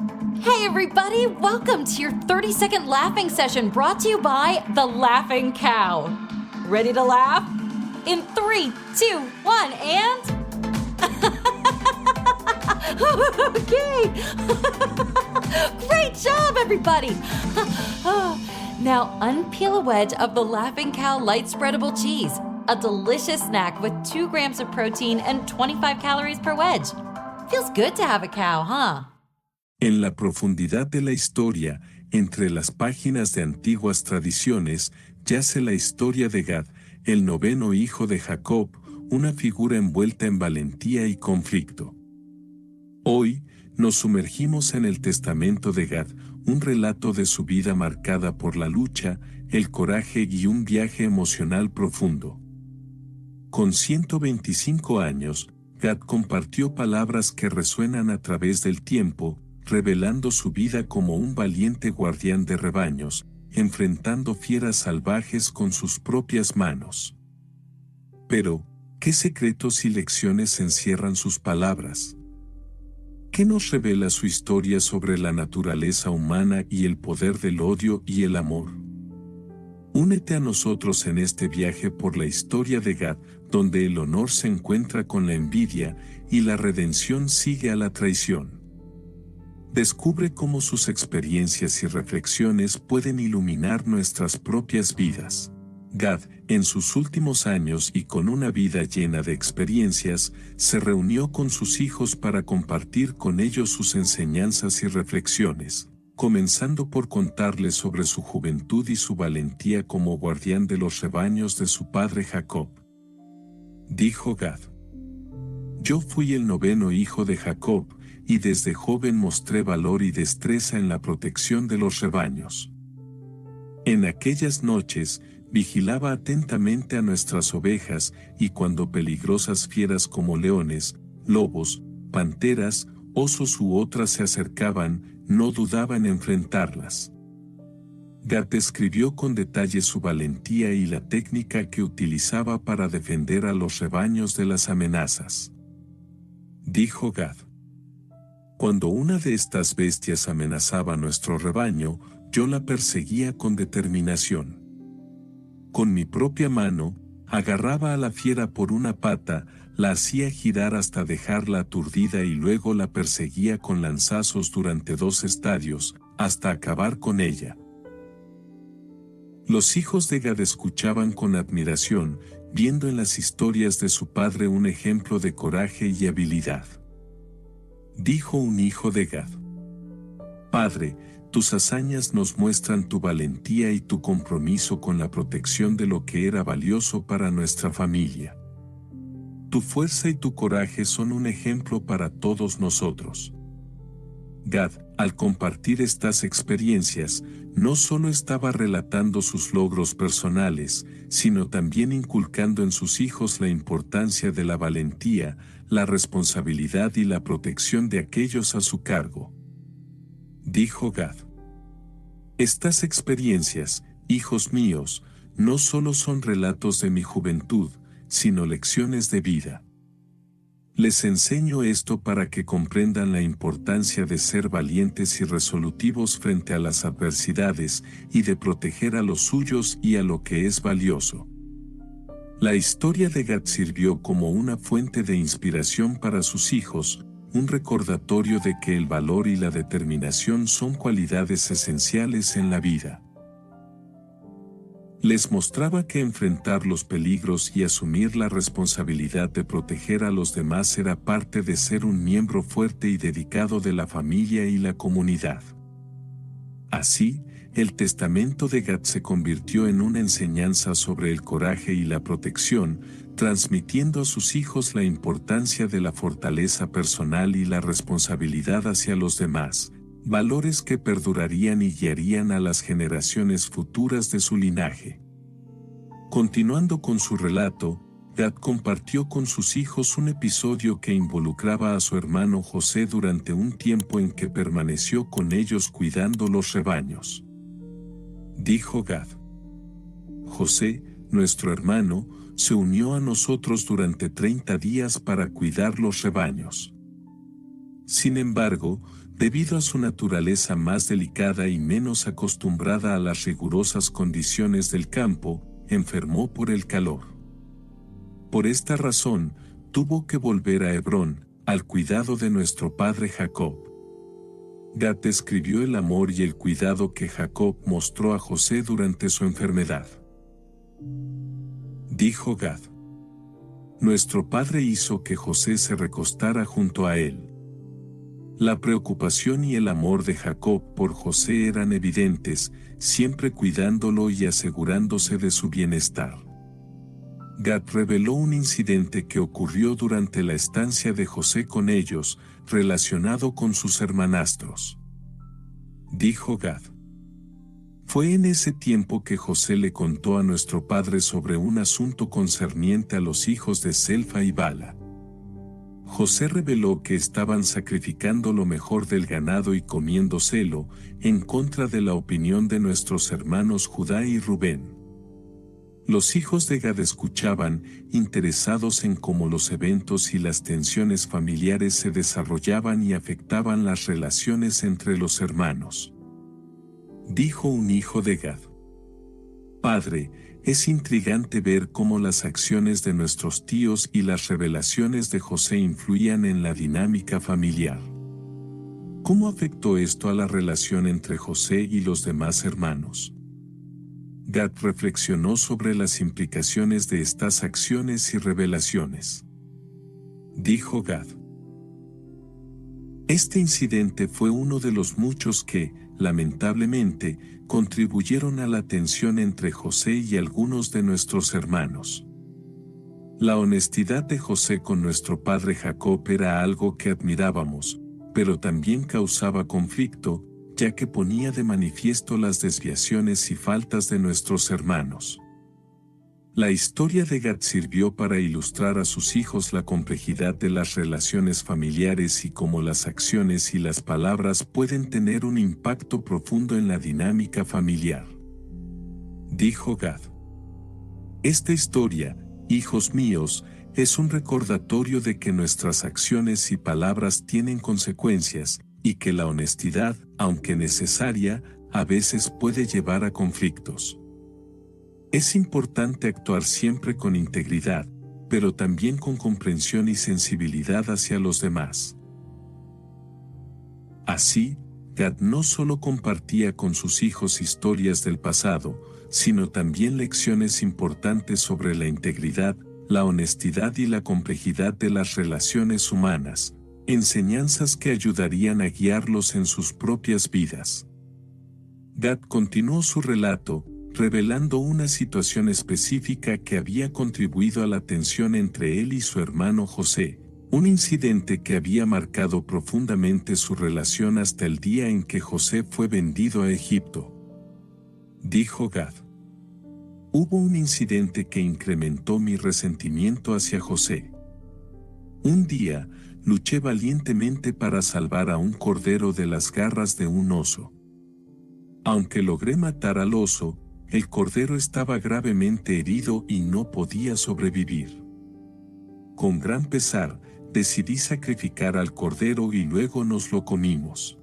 Hey everybody, welcome to your 30-second laughing session brought to you by The Laughing Cow. Ready to laugh? In 3, 2, 1, and... Okay! Great job, everybody! Now unpeel a wedge of the Laughing Cow light spreadable cheese, a delicious snack with 2 grams of protein and 25 calories per wedge. Feels good to have a cow, huh? En la profundidad de la historia, entre las páginas de antiguas tradiciones, yace la historia de Gad, el 9º hijo de Jacob, una figura envuelta en valentía y conflicto. Hoy, nos sumergimos en el testamento de Gad, un relato de su vida marcada por la lucha, el coraje y un viaje emocional profundo. Con 125 años, Gad compartió palabras que resuenan a través del tiempo, revelando su vida como un valiente guardián de rebaños, enfrentando fieras salvajes con sus propias manos. Pero, ¿qué secretos y lecciones encierran sus palabras? ¿Qué nos revela su historia sobre la naturaleza humana y el poder del odio y el amor? Únete a nosotros en este viaje por la historia de Gad, donde el honor se encuentra con la envidia y la redención sigue a la traición. Descubre cómo sus experiencias y reflexiones pueden iluminar nuestras propias vidas. Gad, en sus últimos años y con una vida llena de experiencias, se reunió con sus hijos para compartir con ellos sus enseñanzas y reflexiones, comenzando por contarles sobre su juventud y su valentía como guardián de los rebaños de su padre Jacob. Dijo Gad: Yo fui el 9º hijo de Jacob, y desde joven mostré valor y destreza en la protección de los rebaños. En aquellas noches, vigilaba atentamente a nuestras ovejas, y cuando peligrosas fieras como leones, lobos, panteras, osos u otras se acercaban, no dudaba en enfrentarlas. Gad describió con detalle su valentía y la técnica que utilizaba para defender a los rebaños de las amenazas. Dijo Gad: Cuando una de estas bestias amenazaba nuestro rebaño, yo la perseguía con determinación. Con mi propia mano, agarraba a la fiera por una pata, la hacía girar hasta dejarla aturdida y luego la perseguía con lanzazos durante 2 estadios, hasta acabar con ella. Los hijos de Gad escuchaban con admiración, viendo en las historias de su padre un ejemplo de coraje y habilidad. Dijo un hijo de Gad: Padre, tus hazañas nos muestran tu valentía y tu compromiso con la protección de lo que era valioso para nuestra familia. Tu fuerza y tu coraje son un ejemplo para todos nosotros. Gad, al compartir estas experiencias, no solo estaba relatando sus logros personales, sino también inculcando en sus hijos la importancia de la valentía, la responsabilidad y la protección de aquellos a su cargo. Dijo Gad: Estas experiencias, hijos míos, no solo son relatos de mi juventud, sino lecciones de vida. Les enseño esto para que comprendan la importancia de ser valientes y resolutivos frente a las adversidades y de proteger a los suyos y a lo que es valioso. La historia de Gad sirvió como una fuente de inspiración para sus hijos, un recordatorio de que el valor y la determinación son cualidades esenciales en la vida. Les mostraba que enfrentar los peligros y asumir la responsabilidad de proteger a los demás era parte de ser un miembro fuerte y dedicado de la familia y la comunidad. Así, el testamento de Gad se convirtió en una enseñanza sobre el coraje y la protección, transmitiendo a sus hijos la importancia de la fortaleza personal y la responsabilidad hacia los demás, valores que perdurarían y guiarían a las generaciones futuras de su linaje. Continuando con su relato, Gad compartió con sus hijos un episodio que involucraba a su hermano José durante un tiempo en que permaneció con ellos cuidando los rebaños. Dijo Gad: José, nuestro hermano, se unió a nosotros durante 30 días para cuidar los rebaños. Sin embargo, debido a su naturaleza más delicada y menos acostumbrada a las rigurosas condiciones del campo, enfermó por el calor. Por esta razón, tuvo que volver a Hebrón, al cuidado de nuestro padre Jacob. Gad describió el amor y el cuidado que Jacob mostró a José durante su enfermedad. Dijo Gad: nuestro padre hizo que José se recostara junto a él. La preocupación y el amor de Jacob por José eran evidentes, siempre cuidándolo y asegurándose de su bienestar. Gad reveló un incidente que ocurrió durante la estancia de José con ellos, relacionado con sus hermanastros. Dijo Gad: fue en ese tiempo que José le contó a nuestro padre sobre un asunto concerniente a los hijos de Selfa y Bala. José reveló que estaban sacrificando lo mejor del ganado y comiéndoselo, en contra de la opinión de nuestros hermanos Judá y Rubén. Los hijos de Gad escuchaban, interesados en cómo los eventos y las tensiones familiares se desarrollaban y afectaban las relaciones entre los hermanos. Dijo un hijo de Gad: Padre, es intrigante ver cómo las acciones de nuestros tíos y las revelaciones de José influían en la dinámica familiar. ¿Cómo afectó esto a la relación entre José y los demás hermanos? Gad reflexionó sobre las implicaciones de estas acciones y revelaciones. Dijo Gad: este incidente fue uno de los muchos que, lamentablemente, contribuyeron a la tensión entre José y algunos de nuestros hermanos. La honestidad de José con nuestro padre Jacob era algo que admirábamos, pero también causaba conflicto, ya que ponía de manifiesto las desviaciones y faltas de nuestros hermanos. La historia de Gad sirvió para ilustrar a sus hijos la complejidad de las relaciones familiares y cómo las acciones y las palabras pueden tener un impacto profundo en la dinámica familiar. Dijo Gad: esta historia, hijos míos, es un recordatorio de que nuestras acciones y palabras tienen consecuencias, y que la honestidad, aunque necesaria, a veces puede llevar a conflictos. Es importante actuar siempre con integridad, pero también con comprensión y sensibilidad hacia los demás. Así, Gad no solo compartía con sus hijos historias del pasado, sino también lecciones importantes sobre la integridad, la honestidad y la complejidad de las relaciones humanas, enseñanzas que ayudarían a guiarlos en sus propias vidas. Gad continuó su relato, revelando una situación específica que había contribuido a la tensión entre él y su hermano José, un incidente que había marcado profundamente su relación hasta el día en que José fue vendido a Egipto. Dijo Gad: hubo un incidente que incrementó mi resentimiento hacia José. Un día, luché valientemente para salvar a un cordero de las garras de un oso. Aunque logré matar al oso, el cordero estaba gravemente herido y no podía sobrevivir. Con gran pesar, decidí sacrificar al cordero y luego nos lo comimos.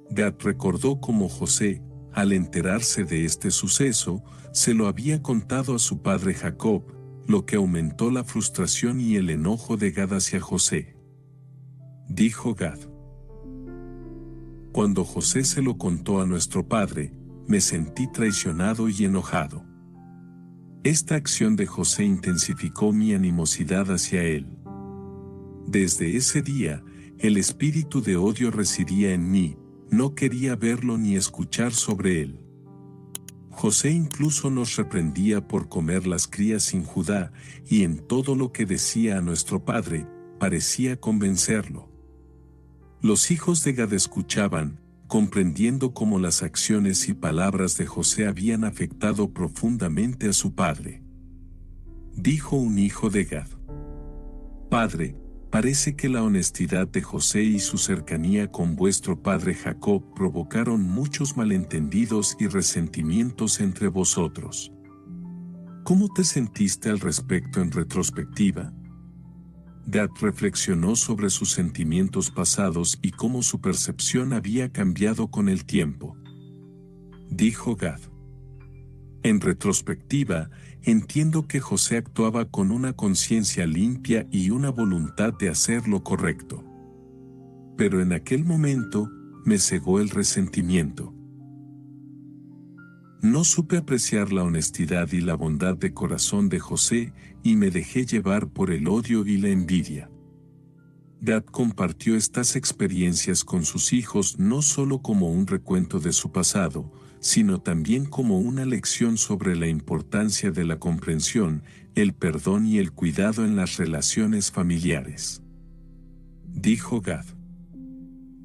Gad recordó cómo José, al enterarse de este suceso, se lo había contado a su padre Jacob, lo que aumentó la frustración y el enojo de Gad hacia José. Dijo Gad: cuando José se lo contó a nuestro padre, me sentí traicionado y enojado. Esta acción de José intensificó mi animosidad hacia él. Desde ese día, el espíritu de odio residía en mí, no quería verlo ni escuchar sobre él. José incluso nos reprendía por comer las crías sin Judá, y en todo lo que decía a nuestro padre, parecía convencerlo. Los hijos de Gad escuchaban, comprendiendo cómo las acciones y palabras de José habían afectado profundamente a su padre. Dijo un hijo de Gad: Padre, parece que la honestidad de José y su cercanía con vuestro padre Jacob provocaron muchos malentendidos y resentimientos entre vosotros. ¿Cómo te sentiste al respecto en retrospectiva? Gad reflexionó sobre sus sentimientos pasados y cómo su percepción había cambiado con el tiempo. Dijo Gad: en retrospectiva, entiendo que José actuaba con una conciencia limpia y una voluntad de hacer lo correcto. Pero en aquel momento, me cegó el resentimiento. No supe apreciar la honestidad y la bondad de corazón de José y me dejé llevar por el odio y la envidia. Gad compartió estas experiencias con sus hijos no solo como un recuento de su pasado, sino también como una lección sobre la importancia de la comprensión, el perdón y el cuidado en las relaciones familiares. Dijo Gad: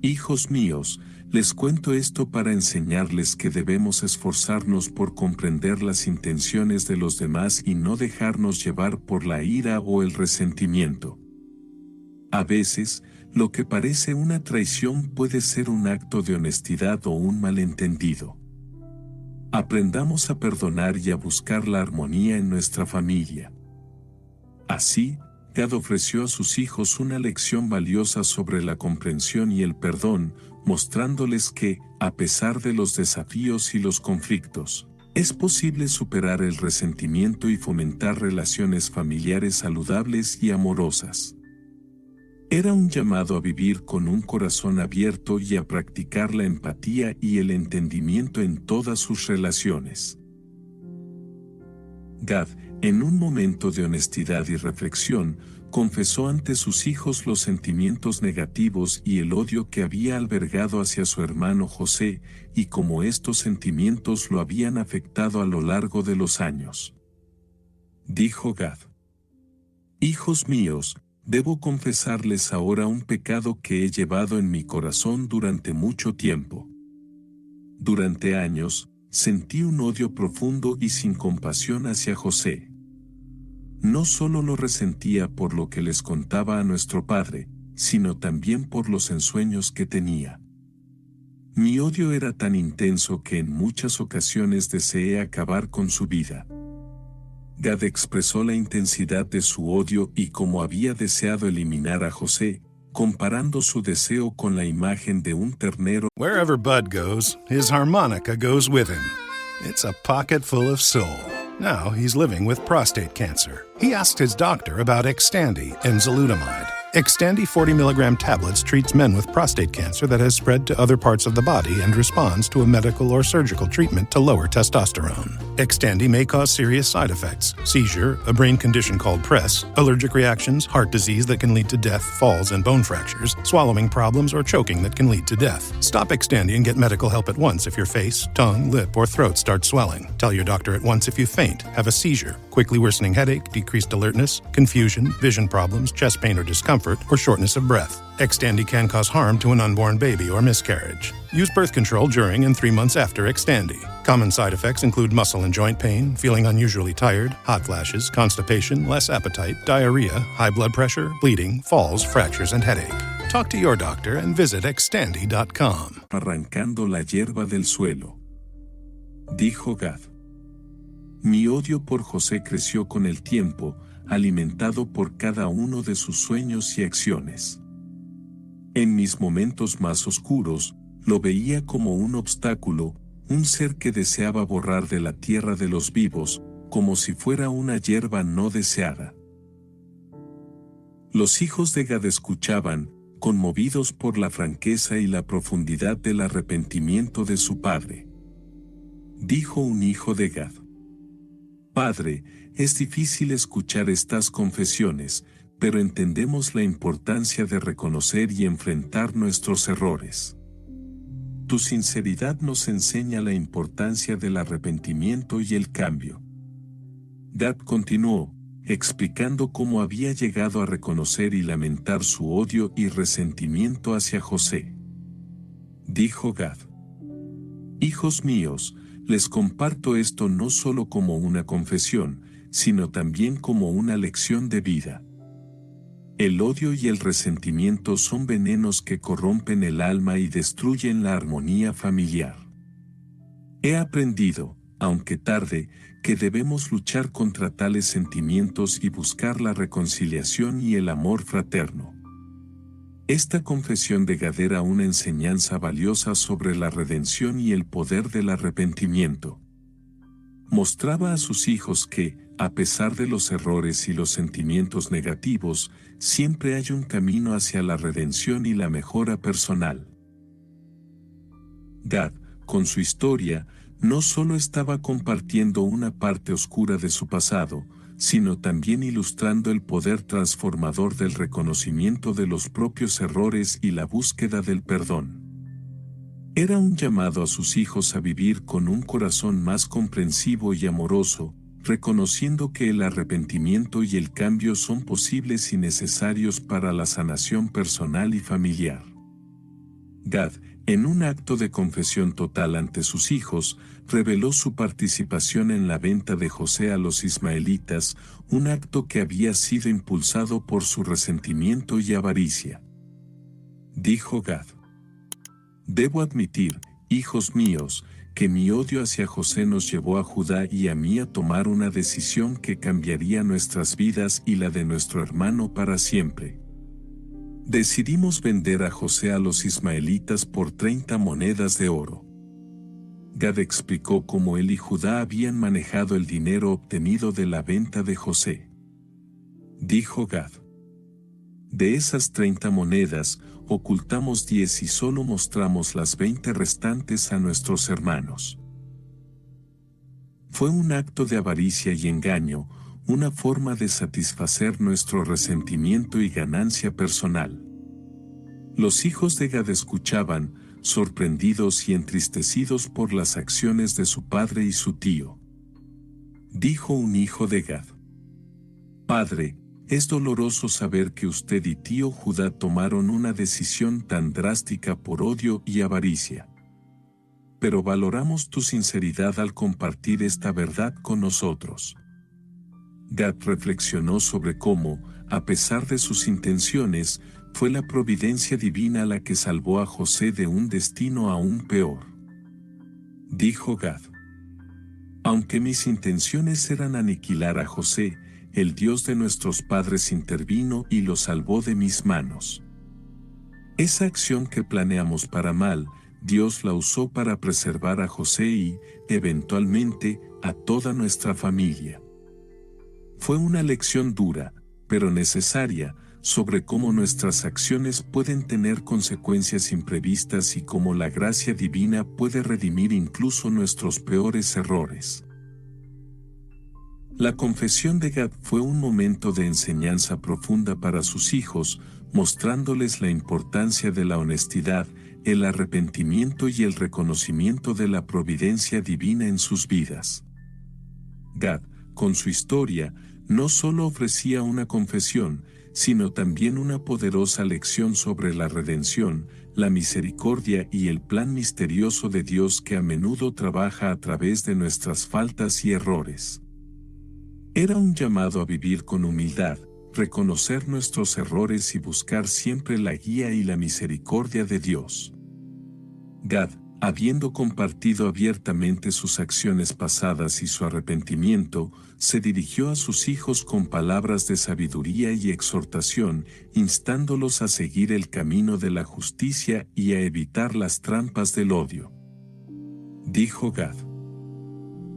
hijos míos, les cuento esto para enseñarles que debemos esforzarnos por comprender las intenciones de los demás y no dejarnos llevar por la ira o el resentimiento. A veces, lo que parece una traición puede ser un acto de honestidad o un malentendido. Aprendamos a perdonar y a buscar la armonía en nuestra familia. Así, Gad ofreció a sus hijos una lección valiosa sobre la comprensión y el perdón, mostrándoles que, a pesar de los desafíos y los conflictos, es posible superar el resentimiento y fomentar relaciones familiares saludables y amorosas. Era un llamado a vivir con un corazón abierto y a practicar la empatía y el entendimiento en todas sus relaciones. Gad, en un momento de honestidad y reflexión, confesó ante sus hijos los sentimientos negativos y el odio que había albergado hacia su hermano José, y cómo estos sentimientos lo habían afectado a lo largo de los años. Dijo Gad: hijos míos, debo confesarles ahora un pecado que he llevado en mi corazón durante mucho tiempo. Durante años, sentí un odio profundo y sin compasión hacia José. No solo lo resentía por lo que les contaba a nuestro padre, sino también por los ensueños que tenía. Mi odio era tan intenso que en muchas ocasiones deseé acabar con su vida. Gad expresó la intensidad de su odio y cómo había deseado eliminar a José, comparando su deseo con la imagen de un ternero. Wherever Bud goes, his harmonica goes with him. It's a pocket full of soul. Now he's living with prostate cancer. He asked his doctor about Xtandi and enzalutamide. Xtandi 40 milligram tablets treats men with prostate cancer that has spread to other parts of the body and responds to a medical or surgical treatment to lower testosterone. Xtandi may cause serious side effects: seizure, a brain condition called PRESS, allergic reactions, heart disease that can lead to death, falls and bone fractures, swallowing problems, or choking that can lead to death. Stop Xtandi and get medical help at once if your face, tongue, lip, or throat start swelling. Tell your doctor at once if you faint, have a seizure, quickly worsening headache, decreased alertness, confusion, vision problems, chest pain or discomfort, or shortness of breath. Xtandi can cause harm to an unborn baby or miscarriage. Use birth control during and 3 months after Xtandi. Common side effects include muscle and joint pain, feeling unusually tired, hot flashes, constipation, less appetite, diarrhea, high blood pressure, bleeding, falls, fractures, and headache. Talk to your doctor and visit Xtandi.com. Arrancando la hierba del suelo. Dijo Gad: mi odio por José creció con el tiempo, alimentado por cada uno de sus sueños y acciones. En mis momentos más oscuros, lo veía como un obstáculo, un ser que deseaba borrar de la tierra de los vivos, como si fuera una hierba no deseada. Los hijos de Gad escuchaban, conmovidos por la franqueza y la profundidad del arrepentimiento de su padre. Dijo un hijo de Gad: Padre, es difícil escuchar estas confesiones, pero entendemos la importancia de reconocer y enfrentar nuestros errores. Tu sinceridad nos enseña la importancia del arrepentimiento y el cambio. Gad continuó, explicando cómo había llegado a reconocer y lamentar su odio y resentimiento hacia José. Dijo Gad: hijos míos, les comparto esto no solo como una confesión, sino también como una lección de vida. El odio y el resentimiento son venenos que corrompen el alma y destruyen la armonía familiar. He aprendido, aunque tarde, que debemos luchar contra tales sentimientos y buscar la reconciliación y el amor fraterno. Esta confesión de Gad era una enseñanza valiosa sobre la redención y el poder del arrepentimiento. Mostraba a sus hijos que, a pesar de los errores y los sentimientos negativos, siempre hay un camino hacia la redención y la mejora personal. Gad, con su historia, no solo estaba compartiendo una parte oscura de su pasado, sino también ilustrando el poder transformador del reconocimiento de los propios errores y la búsqueda del perdón. Era un llamado a sus hijos a vivir con un corazón más comprensivo y amoroso, reconociendo que el arrepentimiento y el cambio son posibles y necesarios para la sanación personal y familiar. Gad, en un acto de confesión total ante sus hijos, reveló su participación en la venta de José a los ismaelitas, un acto que había sido impulsado por su resentimiento y avaricia. Dijo Gad: «Debo admitir, hijos míos, que mi odio hacia José nos llevó a Judá y a mí a tomar una decisión que cambiaría nuestras vidas y la de nuestro hermano para siempre. Decidimos vender a José a los ismaelitas por 30 monedas de oro». Gad explicó cómo él y Judá habían manejado el dinero obtenido de la venta de José. Dijo Gad: «De esas 30 monedas, ocultamos 10 y solo mostramos las 20 restantes a nuestros hermanos». Fue un acto de avaricia y engaño, una forma de satisfacer nuestro resentimiento y ganancia personal. Los hijos de Gad escuchaban, sorprendidos y entristecidos por las acciones de su padre y su tío. Dijo un hijo de Gad: «Padre, es doloroso saber que usted y tío Judá tomaron una decisión tan drástica por odio y avaricia. Pero valoramos tu sinceridad al compartir esta verdad con nosotros». Gad reflexionó sobre cómo, a pesar de sus intenciones, fue la providencia divina la que salvó a José de un destino aún peor. Dijo Gad: «Aunque mis intenciones eran aniquilar a José, el Dios de nuestros padres intervino y lo salvó de mis manos. Esa acción que planeamos para mal, Dios la usó para preservar a José y, eventualmente, a toda nuestra familia». Fue una lección dura, pero necesaria, sobre cómo nuestras acciones pueden tener consecuencias imprevistas y cómo la gracia divina puede redimir incluso nuestros peores errores. La confesión de Gad fue un momento de enseñanza profunda para sus hijos, mostrándoles la importancia de la honestidad, el arrepentimiento y el reconocimiento de la providencia divina en sus vidas. Gad, con su historia, no solo ofrecía una confesión, sino también una poderosa lección sobre la redención, la misericordia y el plan misterioso de Dios que a menudo trabaja a través de nuestras faltas y errores. Era un llamado a vivir con humildad, reconocer nuestros errores y buscar siempre la guía y la misericordia de Dios. Gad, habiendo compartido abiertamente sus acciones pasadas y su arrepentimiento, se dirigió a sus hijos con palabras de sabiduría y exhortación, instándolos a seguir el camino de la justicia y a evitar las trampas del odio. Dijo Gad: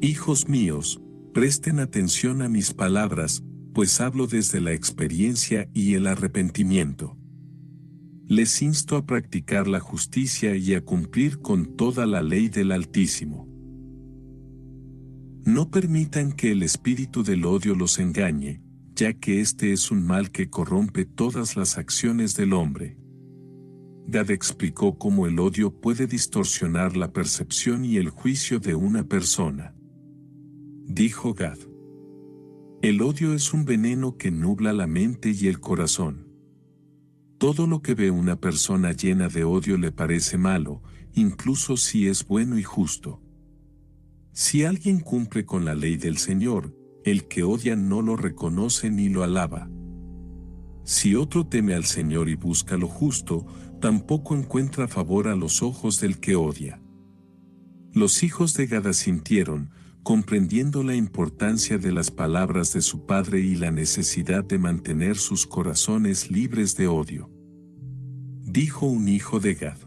«Hijos míos, presten atención a mis palabras, pues hablo desde la experiencia y el arrepentimiento. Les insto a practicar la justicia y a cumplir con toda la ley del Altísimo. No permitan que el espíritu del odio los engañe, ya que este es un mal que corrompe todas las acciones del hombre». Gad explicó cómo el odio puede distorsionar la percepción y el juicio de una persona. Dijo Gad: «El odio es un veneno que nubla la mente y el corazón. Todo lo que ve una persona llena de odio le parece malo, incluso si es bueno y justo. Si alguien cumple con la ley del Señor, el que odia no lo reconoce ni lo alaba. Si otro teme al Señor y busca lo justo, tampoco encuentra favor a los ojos del que odia». Los hijos de Gad asintieron, comprendiendo la importancia de las palabras de su padre y la necesidad de mantener sus corazones libres de odio. Dijo un hijo de Gad: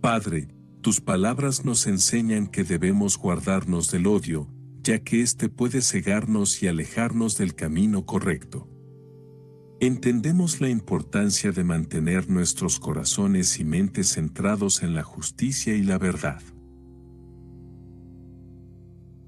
Padre, tus palabras nos enseñan que debemos guardarnos del odio, ya que éste puede cegarnos y alejarnos del camino correcto. Entendemos la importancia de mantener nuestros corazones y mentes centrados en la justicia y la verdad.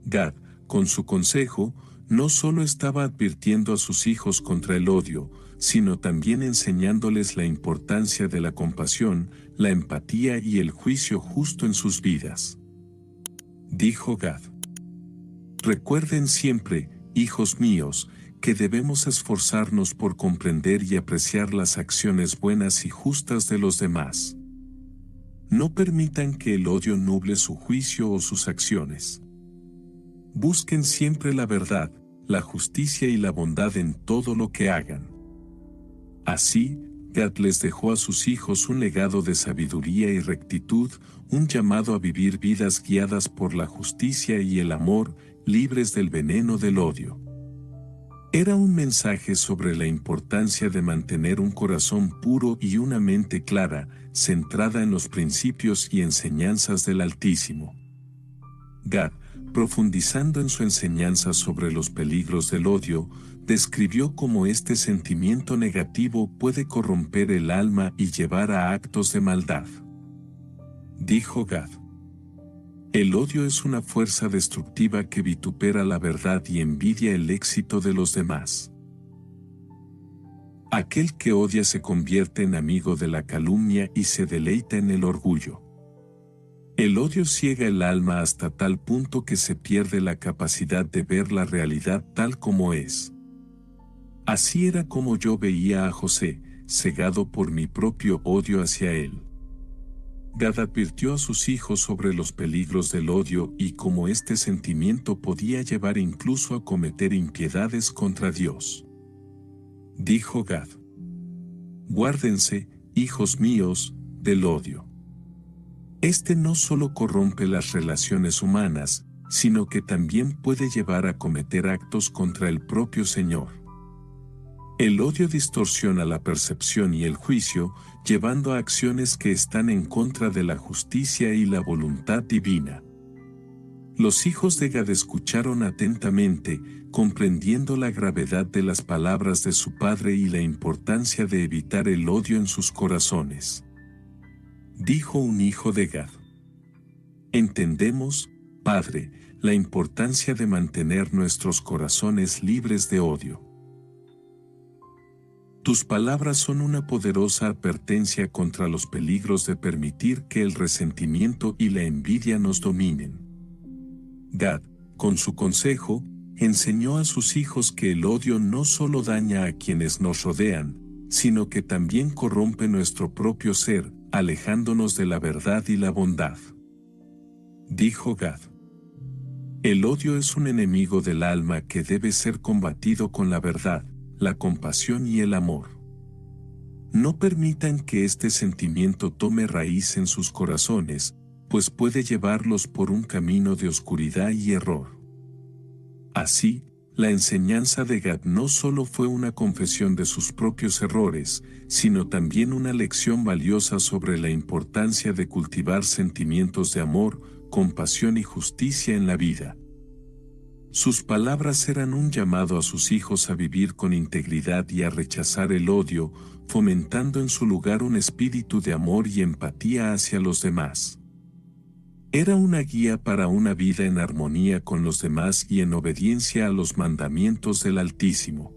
Gad, con su consejo, no solo estaba advirtiendo a sus hijos contra el odio, sino también enseñándoles la importancia de la compasión, la empatía y el juicio justo en sus vidas. Dijo Gad: Recuerden siempre, hijos míos, que debemos esforzarnos por comprender y apreciar las acciones buenas y justas de los demás. No permitan que el odio nuble su juicio o sus acciones. Busquen siempre la verdad, la justicia y la bondad en todo lo que hagan. Así, Gad les dejó a sus hijos un legado de sabiduría y rectitud, un llamado a vivir vidas guiadas por la justicia y el amor, libres del veneno del odio. Era un mensaje sobre la importancia de mantener un corazón puro y una mente clara, centrada en los principios y enseñanzas del Altísimo. Gad, profundizando en su enseñanza sobre los peligros del odio, describió cómo este sentimiento negativo puede corromper el alma y llevar a actos de maldad. Dijo Gad: El odio es una fuerza destructiva que vitupera la verdad y envidia el éxito de los demás. Aquel que odia se convierte en amigo de la calumnia y se deleita en el orgullo. El odio ciega el alma hasta tal punto que se pierde la capacidad de ver la realidad tal como es. Así era como yo veía a José, cegado por mi propio odio hacia él. Gad advirtió a sus hijos sobre los peligros del odio y cómo este sentimiento podía llevar incluso a cometer impiedades contra Dios. Dijo Gad: Guárdense, hijos míos, del odio. Este no solo corrompe las relaciones humanas, sino que también puede llevar a cometer actos contra el propio Señor. El odio distorsiona la percepción y el juicio, llevando a acciones que están en contra de la justicia y la voluntad divina. Los hijos de Gad escucharon atentamente, comprendiendo la gravedad de las palabras de su padre y la importancia de evitar el odio en sus corazones. Dijo un hijo de Gad: Entendemos, Padre, la importancia de mantener nuestros corazones libres de odio. Tus palabras son una poderosa advertencia contra los peligros de permitir que el resentimiento y la envidia nos dominen. Gad, con su consejo, enseñó a sus hijos que el odio no solo daña a quienes nos rodean, sino que también corrompe nuestro propio ser, alejándonos de la verdad y la bondad. Dijo Gad: El odio es un enemigo del alma que debe ser combatido con la verdad, la compasión y el amor. No permitan que este sentimiento tome raíz en sus corazones, pues puede llevarlos por un camino de oscuridad y error. Así, la enseñanza de Gad no solo fue una confesión de sus propios errores, sino también una lección valiosa sobre la importancia de cultivar sentimientos de amor, compasión y justicia en la vida. Sus palabras eran un llamado a sus hijos a vivir con integridad y a rechazar el odio, fomentando en su lugar un espíritu de amor y empatía hacia los demás. Era una guía para una vida en armonía con los demás y en obediencia a los mandamientos del Altísimo.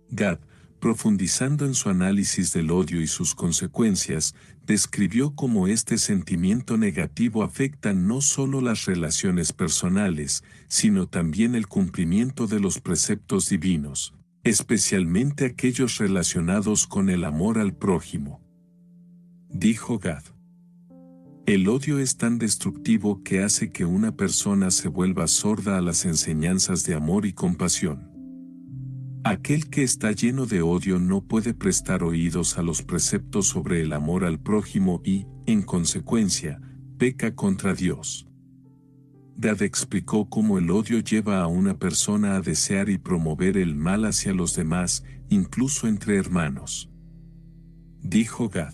Gad, profundizando en su análisis del odio y sus consecuencias, describió cómo este sentimiento negativo afecta no solo las relaciones personales, sino también el cumplimiento de los preceptos divinos, especialmente aquellos relacionados con el amor al prójimo. Dijo Gad: El odio es tan destructivo que hace que una persona se vuelva sorda a las enseñanzas de amor y compasión. Aquel que está lleno de odio no puede prestar oídos a los preceptos sobre el amor al prójimo y, en consecuencia, peca contra Dios. Gad explicó cómo el odio lleva a una persona a desear y promover el mal hacia los demás, incluso entre hermanos. Dijo Gad: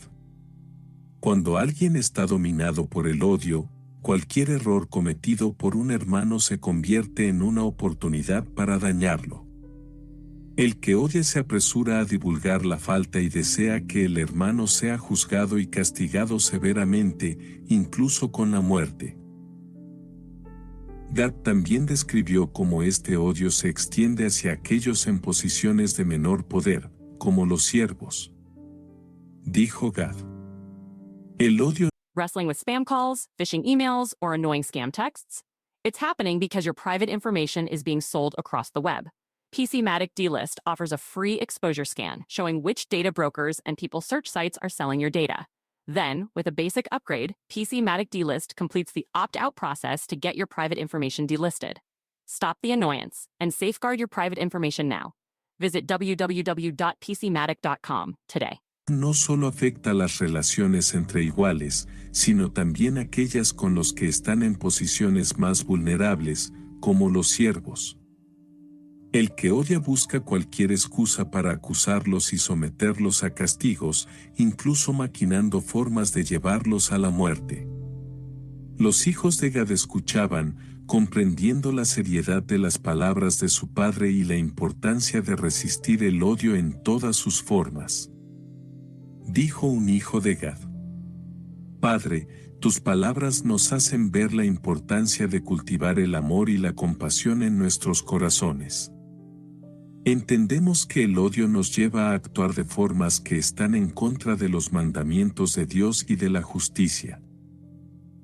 cuando alguien está dominado por el odio, cualquier error cometido por un hermano se convierte en una oportunidad para dañarlo. El que odia se apresura a divulgar la falta y desea que el hermano sea juzgado y castigado severamente, incluso con la muerte. Gad también describió cómo este odio se extiende hacia aquellos en posiciones de menor poder, como los siervos. Dijo Gad: el odio Wrestling with spam calls, phishing emails, or annoying scam texts? It's happening because your private information is being sold across the web. PCmatic DList offers a free exposure scan showing which data brokers and people search sites are selling your data. Then, with a basic upgrade, PCmatic DList completes the opt-out process to get your private information delisted. Stop the annoyance and safeguard your private information now. Visit www.pcmatic.com today. no solo afecta las relaciones entre iguales, sino también aquellas con los que están en posiciones más vulnerables, como los siervos. El que odia busca cualquier excusa para acusarlos y someterlos a castigos, incluso maquinando formas de llevarlos a la muerte. Los hijos de Gad escuchaban, comprendiendo la seriedad de las palabras de su padre y la importancia de resistir el odio en todas sus formas. Dijo un hijo de Gad: Padre, tus palabras nos hacen ver la importancia de cultivar el amor y la compasión en nuestros corazones. Entendemos que el odio nos lleva a actuar de formas que están en contra de los mandamientos de Dios y de la justicia.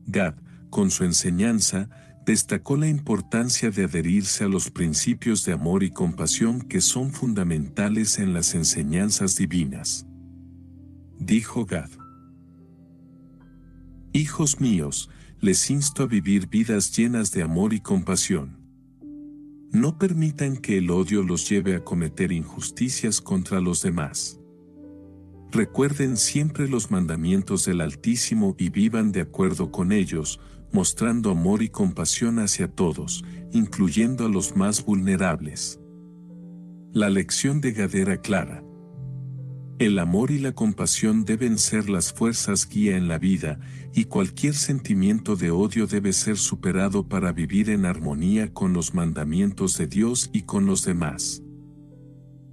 Gad, con su enseñanza, destacó la importancia de adherirse a los principios de amor y compasión que son fundamentales en las enseñanzas divinas. Dijo Gad: hijos míos, les insto a vivir vidas llenas de amor y compasión. No permitan que el odio los lleve a cometer injusticias contra los demás. Recuerden siempre los mandamientos del Altísimo y vivan de acuerdo con ellos, mostrando amor y compasión hacia todos, incluyendo a los más vulnerables. La lección de Gad era clara. El amor y la compasión deben ser las fuerzas guía en la vida, y cualquier sentimiento de odio debe ser superado para vivir en armonía con los mandamientos de Dios y con los demás.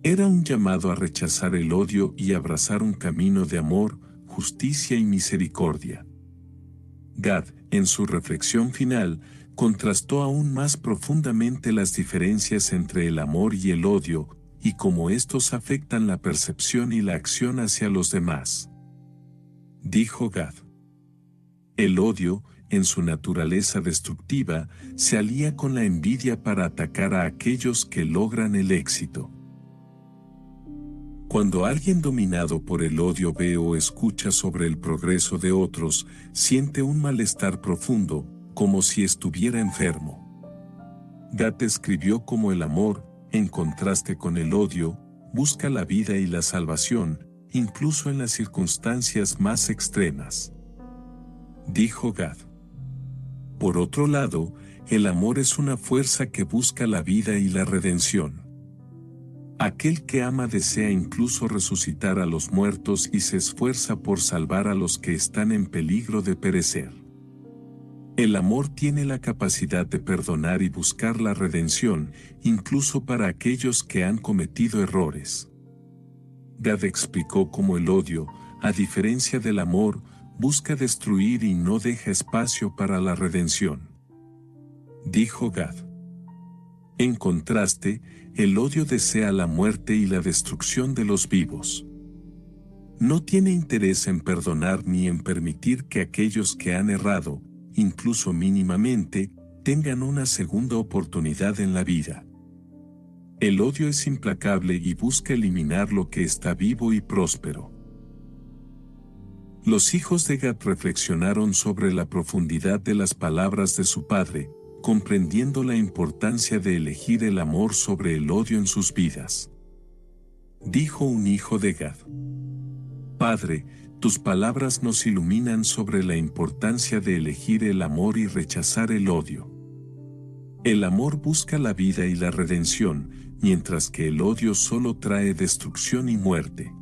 Era un llamado a rechazar el odio y abrazar un camino de amor, justicia y misericordia. Gad, en su reflexión final, contrastó aún más profundamente las diferencias entre el amor y el odio, y cómo estos afectan la percepción y la acción hacia los demás. Dijo Gad: el odio, en su naturaleza destructiva, se alía con la envidia para atacar a aquellos que logran el éxito. Cuando alguien dominado por el odio ve o escucha sobre el progreso de otros, siente un malestar profundo, como si estuviera enfermo. Gad escribió cómo el amor, en contraste con el odio, busca la vida y la salvación, incluso en las circunstancias más extremas. Dijo Gad: por otro lado, el amor es una fuerza que busca la vida y la redención. Aquel que ama desea incluso resucitar a los muertos y se esfuerza por salvar a los que están en peligro de perecer. El amor tiene la capacidad de perdonar y buscar la redención, incluso para aquellos que han cometido errores. Gad explicó cómo el odio, a diferencia del amor, busca destruir y no deja espacio para la redención. Dijo Gad: en contraste, el odio desea la muerte y la destrucción de los vivos. No tiene interés en perdonar ni en permitir que aquellos que han errado, incluso mínimamente, tengan una segunda oportunidad en la vida. El odio es implacable y busca eliminar lo que está vivo y próspero. Los hijos de Gad reflexionaron sobre la profundidad de las palabras de su padre, comprendiendo la importancia de elegir el amor sobre el odio en sus vidas. Dijo un hijo de Gad: Padre, tus palabras nos iluminan sobre la importancia de elegir el amor y rechazar el odio. El amor busca la vida y la redención, mientras que el odio solo trae destrucción y muerte.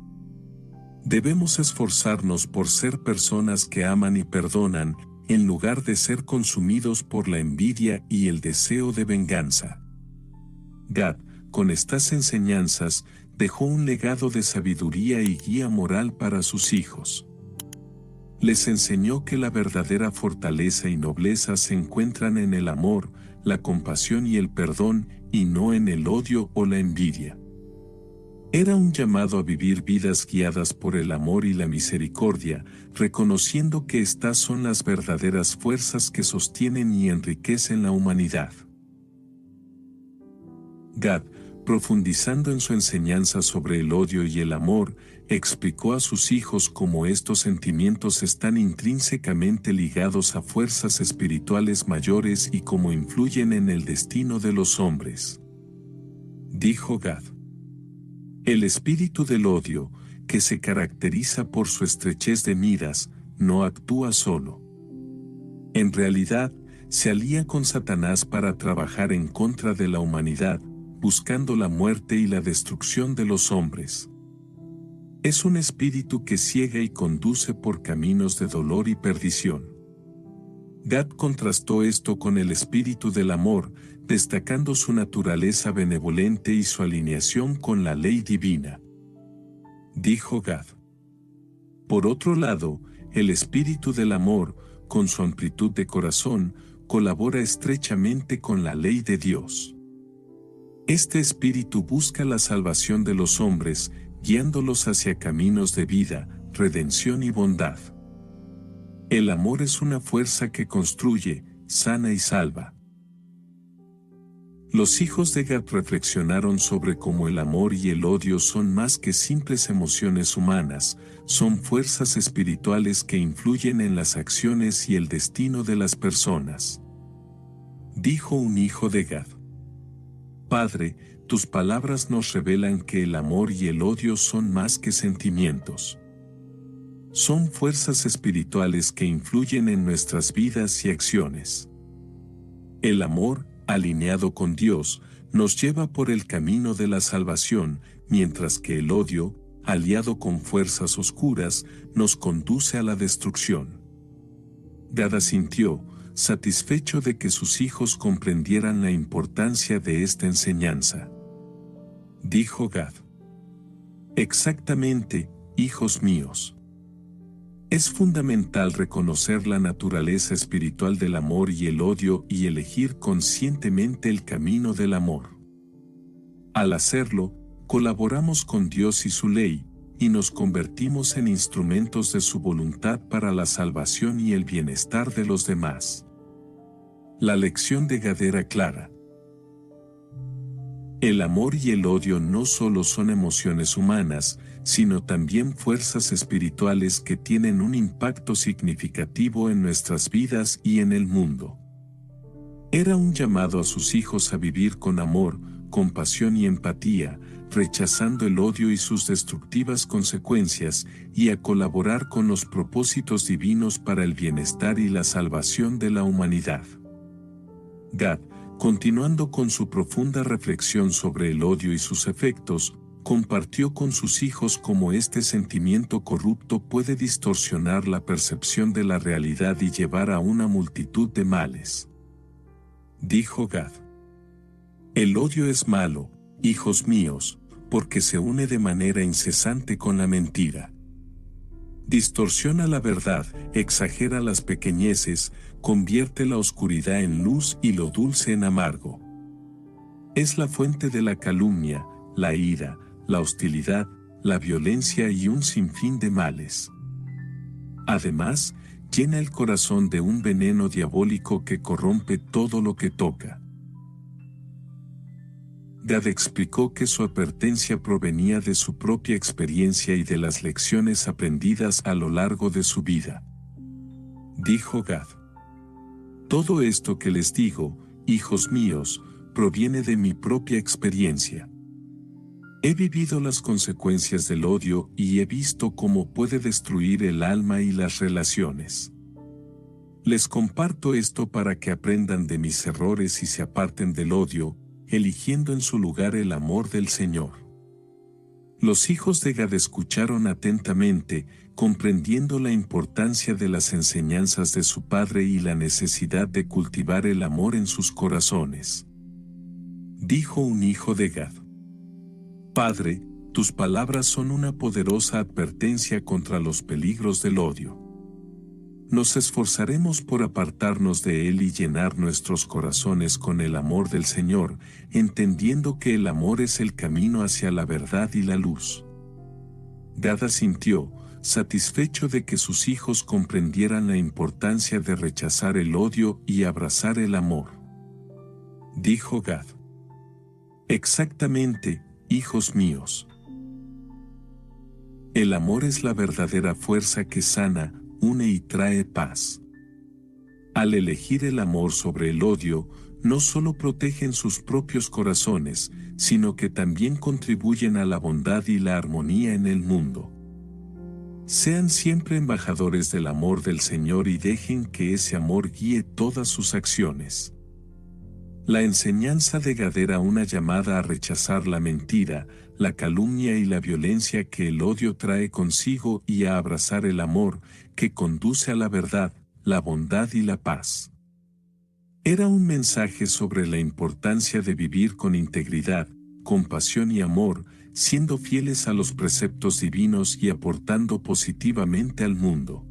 Debemos esforzarnos por ser personas que aman y perdonan, en lugar de ser consumidos por la envidia y el deseo de venganza. Gad, con estas enseñanzas, dejó un legado de sabiduría y guía moral para sus hijos. Les enseñó que la verdadera fortaleza y nobleza se encuentran en el amor, la compasión y el perdón, y no en el odio o la envidia. Era un llamado a vivir vidas guiadas por el amor y la misericordia, reconociendo que estas son las verdaderas fuerzas que sostienen y enriquecen la humanidad. Gad, profundizando en su enseñanza sobre el odio y el amor, explicó a sus hijos cómo estos sentimientos están intrínsecamente ligados a fuerzas espirituales mayores y cómo influyen en el destino de los hombres. Dijo Gad: el espíritu del odio, que se caracteriza por su estrechez de miras, no actúa solo. En realidad, se alía con Satanás para trabajar en contra de la humanidad, buscando la muerte y la destrucción de los hombres. Es un espíritu que ciega y conduce por caminos de dolor y perdición. Gad contrastó esto con el espíritu del amor, destacando su naturaleza benevolente y su alineación con la ley divina. Dijo Gad: por otro lado, el espíritu del amor, con su amplitud de corazón, colabora estrechamente con la ley de Dios. Este espíritu busca la salvación de los hombres, guiándolos hacia caminos de vida, redención y bondad. El amor es una fuerza que construye, sana y salva. Los hijos de Gad reflexionaron sobre cómo el amor y el odio son más que simples emociones humanas, son fuerzas espirituales que influyen en las acciones y el destino de las personas. Dijo un hijo de Gad: Padre, tus palabras nos revelan que el amor y el odio son más que sentimientos. Son fuerzas espirituales que influyen en nuestras vidas y acciones. El amor, alineado con Dios, nos lleva por el camino de la salvación, mientras que el odio, aliado con fuerzas oscuras, nos conduce a la destrucción. Gad asintió, satisfecho de que sus hijos comprendieran la importancia de esta enseñanza. Dijo Gad: exactamente, hijos míos. Es fundamental reconocer la naturaleza espiritual del amor y el odio y elegir conscientemente el camino del amor. Al hacerlo, colaboramos con Dios y su ley, y nos convertimos en instrumentos de su voluntad para la salvación y el bienestar de los demás. La lección de Gad era clara. El amor y el odio no solo son emociones humanas, sino también fuerzas espirituales que tienen un impacto significativo en nuestras vidas y en el mundo. Era un llamado a sus hijos a vivir con amor, compasión y empatía, rechazando el odio y sus destructivas consecuencias, y a colaborar con los propósitos divinos para el bienestar y la salvación de la humanidad. Gad, continuando con su profunda reflexión sobre el odio y sus efectos, compartió con sus hijos cómo este sentimiento corrupto puede distorsionar la percepción de la realidad y llevar a una multitud de males. Dijo Gad: el odio es malo, hijos míos, porque se une de manera incesante con la mentira. Distorsiona la verdad, exagera las pequeñeces, convierte la oscuridad en luz y lo dulce en amargo. Es la fuente de la calumnia, la ira, la hostilidad, la violencia y un sinfín de males. Además, llena el corazón de un veneno diabólico que corrompe todo lo que toca. Gad explicó que su advertencia provenía de su propia experiencia y de las lecciones aprendidas a lo largo de su vida. Dijo Gad: todo esto que les digo, hijos míos, proviene de mi propia experiencia. He vivido las consecuencias del odio y he visto cómo puede destruir el alma y las relaciones. Les comparto esto para que aprendan de mis errores y se aparten del odio, eligiendo en su lugar el amor del Señor. Los hijos de Gad escucharon atentamente, comprendiendo la importancia de las enseñanzas de su padre y la necesidad de cultivar el amor en sus corazones. Dijo un hijo de Gad: Padre, tus palabras son una poderosa advertencia contra los peligros del odio. Nos esforzaremos por apartarnos de él y llenar nuestros corazones con el amor del Señor, entendiendo que el amor es el camino hacia la verdad y la luz. Gad asintió, satisfecho de que sus hijos comprendieran la importancia de rechazar el odio y abrazar el amor. Dijo Gad: Exactamente, hijos míos. El amor es la verdadera fuerza que sana, une y trae paz. Al elegir el amor sobre el odio, no solo protegen sus propios corazones, sino que también contribuyen a la bondad y la armonía en el mundo. Sean siempre embajadores del amor del Señor y dejen que ese amor guíe todas sus acciones. La enseñanza de Gad era una llamada a rechazar la mentira, la calumnia y la violencia que el odio trae consigo y a abrazar el amor, que conduce a la verdad, la bondad y la paz. Era un mensaje sobre la importancia de vivir con integridad, compasión y amor, siendo fieles a los preceptos divinos y aportando positivamente al mundo.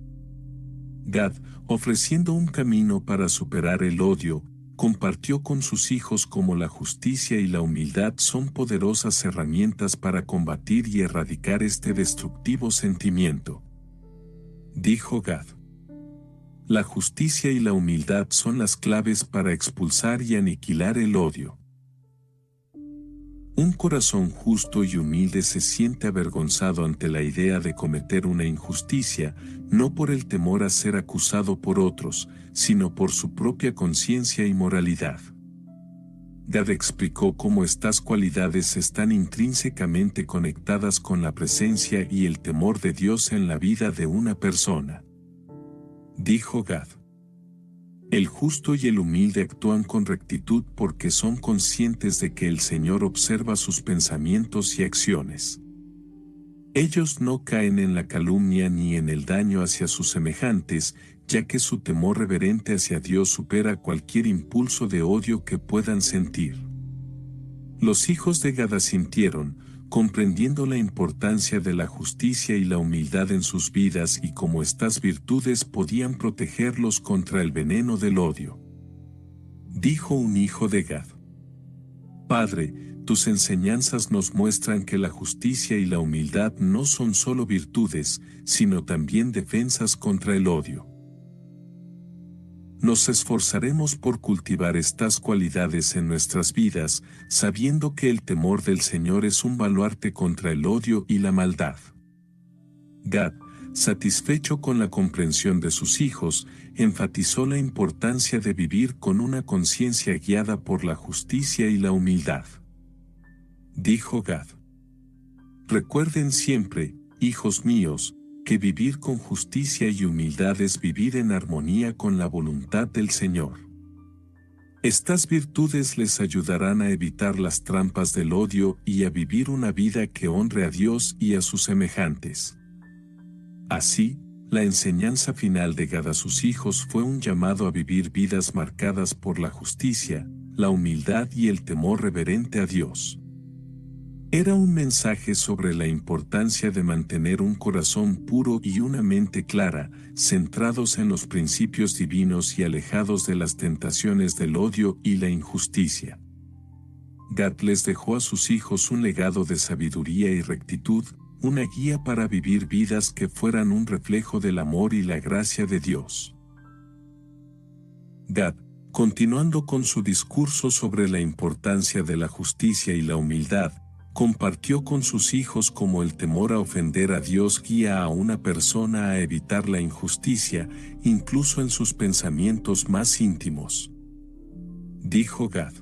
Gad, ofreciendo un camino para superar el odio, compartió con sus hijos cómo la justicia y la humildad son poderosas herramientas para combatir y erradicar este destructivo sentimiento. Dijo Gad: La justicia y la humildad son las claves para expulsar y aniquilar el odio. Un corazón justo y humilde se siente avergonzado ante la idea de cometer una injusticia, no por el temor a ser acusado por otros, sino por su propia conciencia y moralidad. Gad explicó cómo estas cualidades están intrínsecamente conectadas con la presencia y el temor de Dios en la vida de una persona. Dijo Gad: El justo y el humilde actúan con rectitud porque son conscientes de que el Señor observa sus pensamientos y acciones. Ellos no caen en la calumnia ni en el daño hacia sus semejantes, ya que su temor reverente hacia Dios supera cualquier impulso de odio que puedan sentir. Los hijos de Gad asintieron, comprendiendo la importancia de la justicia y la humildad en sus vidas y cómo estas virtudes podían protegerlos contra el veneno del odio. Dijo un hijo de Gad: Padre, tus enseñanzas nos muestran que la justicia y la humildad no son solo virtudes, sino también defensas contra el odio. Nos esforzaremos por cultivar estas cualidades en nuestras vidas, sabiendo que el temor del Señor es un baluarte contra el odio y la maldad. Gad, satisfecho con la comprensión de sus hijos, enfatizó la importancia de vivir con una conciencia guiada por la justicia y la humildad. Dijo Gad: Recuerden siempre, hijos míos, que vivir con justicia y humildad es vivir en armonía con la voluntad del Señor. Estas virtudes les ayudarán a evitar las trampas del odio y a vivir una vida que honre a Dios y a sus semejantes. Así, la enseñanza final de Gad a sus hijos fue un llamado a vivir vidas marcadas por la justicia, la humildad y el temor reverente a Dios. Era un mensaje sobre la importancia de mantener un corazón puro y una mente clara, centrados en los principios divinos y alejados de las tentaciones del odio y la injusticia. Gad les dejó a sus hijos un legado de sabiduría y rectitud, una guía para vivir vidas que fueran un reflejo del amor y la gracia de Dios. Gad, continuando con su discurso sobre la importancia de la justicia y la humildad, compartió con sus hijos cómo el temor a ofender a Dios guía a una persona a evitar la injusticia, incluso en sus pensamientos más íntimos. Dijo Gad: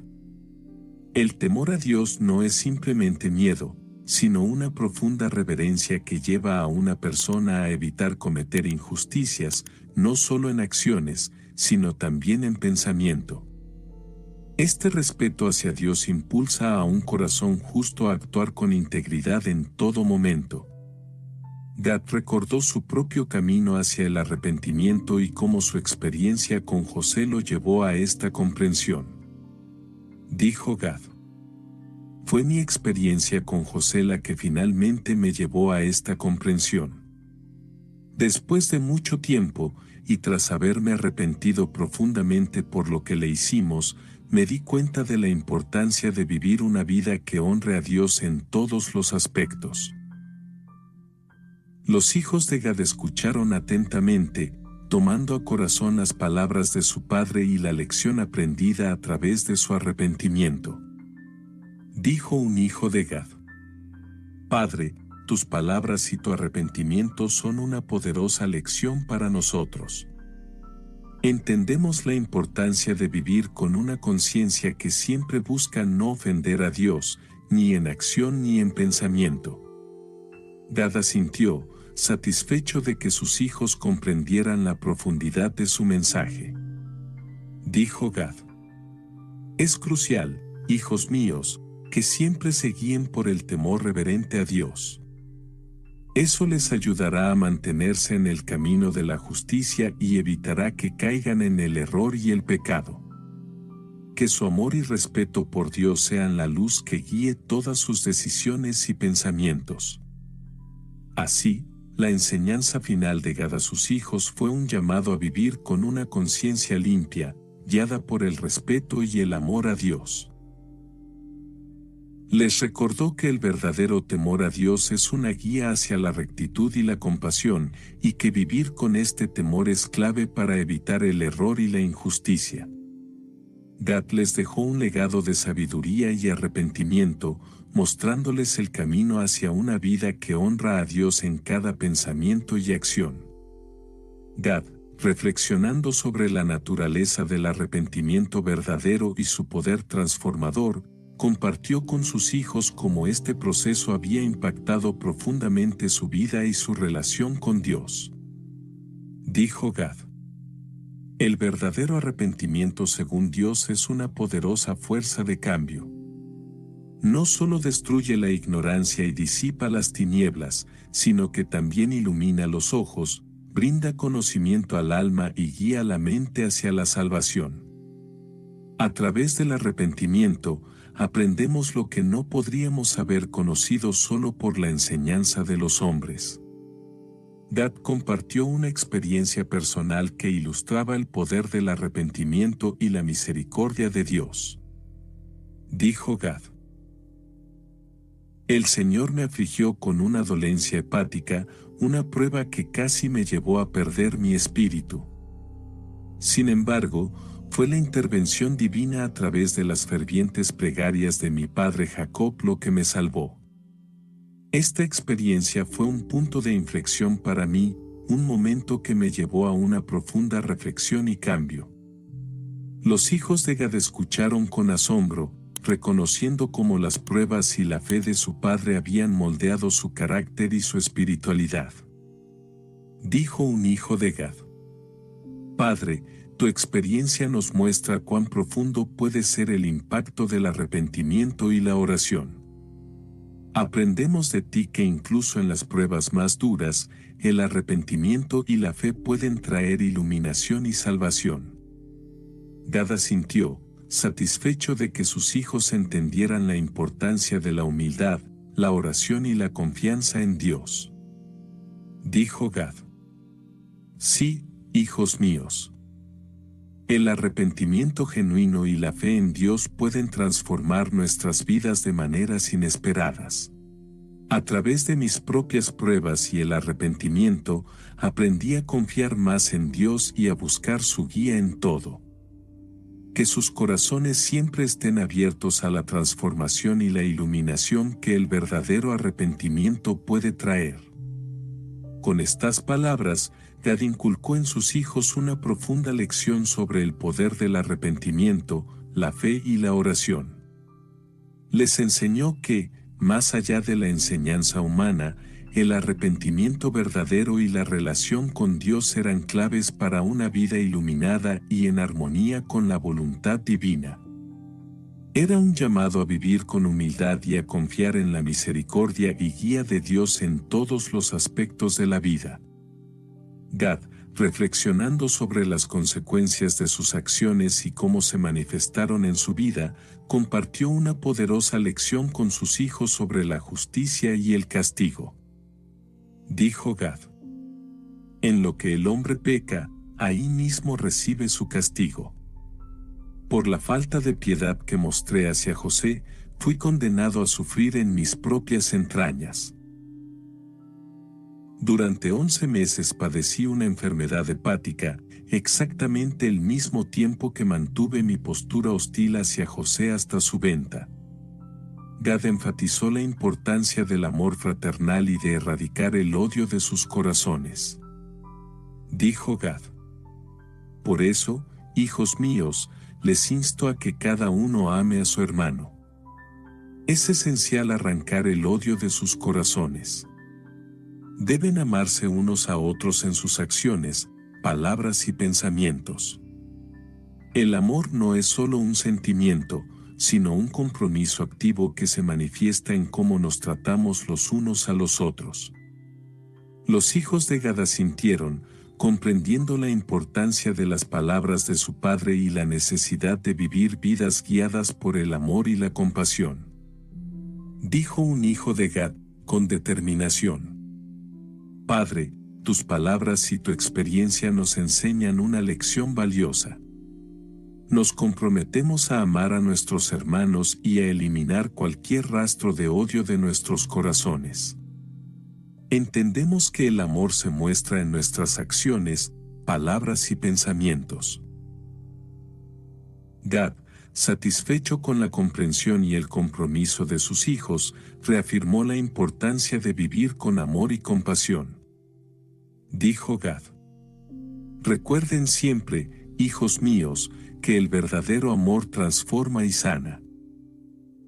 El temor a Dios no es simplemente miedo, sino una profunda reverencia que lleva a una persona a evitar cometer injusticias, no solo en acciones, sino también en pensamiento. Este respeto hacia Dios impulsa a un corazón justo a actuar con integridad en todo momento. Gad recordó su propio camino hacia el arrepentimiento y cómo su experiencia con José lo llevó a esta comprensión. Dijo Gad: fue mi experiencia con José la que finalmente me llevó a esta comprensión. Después de mucho tiempo, y tras haberme arrepentido profundamente por lo que le hicimos, me di cuenta de la importancia de vivir una vida que honre a Dios en todos los aspectos. Los hijos de Gad escucharon atentamente, tomando a corazón las palabras de su padre y la lección aprendida a través de su arrepentimiento. Dijo un hijo de Gad: Padre, tus palabras y tu arrepentimiento son una poderosa lección para nosotros. Entendemos la importancia de vivir con una conciencia que siempre busca no ofender a Dios, ni en acción ni en pensamiento. Gad asintió, satisfecho de que sus hijos comprendieran la profundidad de su mensaje. Dijo Gad: es crucial, hijos míos, que siempre se guíen por el temor reverente a Dios. Eso les ayudará a mantenerse en el camino de la justicia y evitará que caigan en el error y el pecado. Que su amor y respeto por Dios sean la luz que guíe todas sus decisiones y pensamientos. Así, la enseñanza final de Gad a sus hijos fue un llamado a vivir con una conciencia limpia, guiada por el respeto y el amor a Dios. Les recordó que el verdadero temor a Dios es una guía hacia la rectitud y la compasión, y que vivir con este temor es clave para evitar el error y la injusticia. Gad les dejó un legado de sabiduría y arrepentimiento, mostrándoles el camino hacia una vida que honra a Dios en cada pensamiento y acción. Gad, reflexionando sobre la naturaleza del arrepentimiento verdadero y su poder transformador, compartió con sus hijos cómo este proceso había impactado profundamente su vida y su relación con Dios. Dijo Gad: el verdadero arrepentimiento según Dios es una poderosa fuerza de cambio. No solo destruye la ignorancia y disipa las tinieblas, sino que también ilumina los ojos, brinda conocimiento al alma y guía la mente hacia la salvación. A través del arrepentimiento, aprendemos lo que no podríamos haber conocido solo por la enseñanza de los hombres. Gad compartió una experiencia personal que ilustraba el poder del arrepentimiento y la misericordia de Dios. Dijo Gad: el Señor me afligió con una dolencia hepática, una prueba que casi me llevó a perder mi espíritu. Sin embargo, fue la intervención divina a través de las fervientes plegarias de mi padre Jacob lo que me salvó. Esta experiencia fue un punto de inflexión para mí, un momento que me llevó a una profunda reflexión y cambio. Los hijos de Gad escucharon con asombro, reconociendo cómo las pruebas y la fe de su padre habían moldeado su carácter y su espiritualidad. Dijo un hijo de Gad: Padre, tu experiencia nos muestra cuán profundo puede ser el impacto del arrepentimiento y la oración. Aprendemos de ti que incluso en las pruebas más duras, el arrepentimiento y la fe pueden traer iluminación y salvación. Gad asintió, satisfecho de que sus hijos entendieran la importancia de la humildad, la oración y la confianza en Dios. Dijo Gad: sí, hijos míos. El arrepentimiento genuino y la fe en Dios pueden transformar nuestras vidas de maneras inesperadas. A través de mis propias pruebas y el arrepentimiento, aprendí a confiar más en Dios y a buscar su guía en todo. Que sus corazones siempre estén abiertos a la transformación y la iluminación que el verdadero arrepentimiento puede traer. Con estas palabras, Gad inculcó en sus hijos una profunda lección sobre el poder del arrepentimiento, la fe y la oración. Les enseñó que, más allá de la enseñanza humana, el arrepentimiento verdadero y la relación con Dios eran claves para una vida iluminada y en armonía con la voluntad divina. Era un llamado a vivir con humildad y a confiar en la misericordia y guía de Dios en todos los aspectos de la vida. Gad, reflexionando sobre las consecuencias de sus acciones y cómo se manifestaron en su vida, compartió una poderosa lección con sus hijos sobre la justicia y el castigo. Dijo Gad: en lo que el hombre peca, ahí mismo recibe su castigo. Por la falta de piedad que mostré hacia José, fui condenado a sufrir en mis propias entrañas. Durante 11 meses padecí una enfermedad hepática, exactamente el mismo tiempo que mantuve mi postura hostil hacia José hasta su venta. Gad enfatizó la importancia del amor fraternal y de erradicar el odio de sus corazones. Dijo Gad: por eso, hijos míos, les insto a que cada uno ame a su hermano. Es esencial arrancar el odio de sus corazones. Deben amarse unos a otros en sus acciones, palabras y pensamientos. El amor no es solo un sentimiento, sino un compromiso activo que se manifiesta en cómo nos tratamos los unos a los otros. Los hijos de Gad asintieron, comprendiendo la importancia de las palabras de su padre y la necesidad de vivir vidas guiadas por el amor y la compasión. Dijo un hijo de Gad, con determinación: Padre, tus palabras y tu experiencia nos enseñan una lección valiosa. Nos comprometemos a amar a nuestros hermanos y a eliminar cualquier rastro de odio de nuestros corazones. Entendemos que el amor se muestra en nuestras acciones, palabras y pensamientos. Gad, satisfecho con la comprensión y el compromiso de sus hijos, reafirmó la importancia de vivir con amor y compasión. Dijo Gad: recuerden siempre, hijos míos, que el verdadero amor transforma y sana.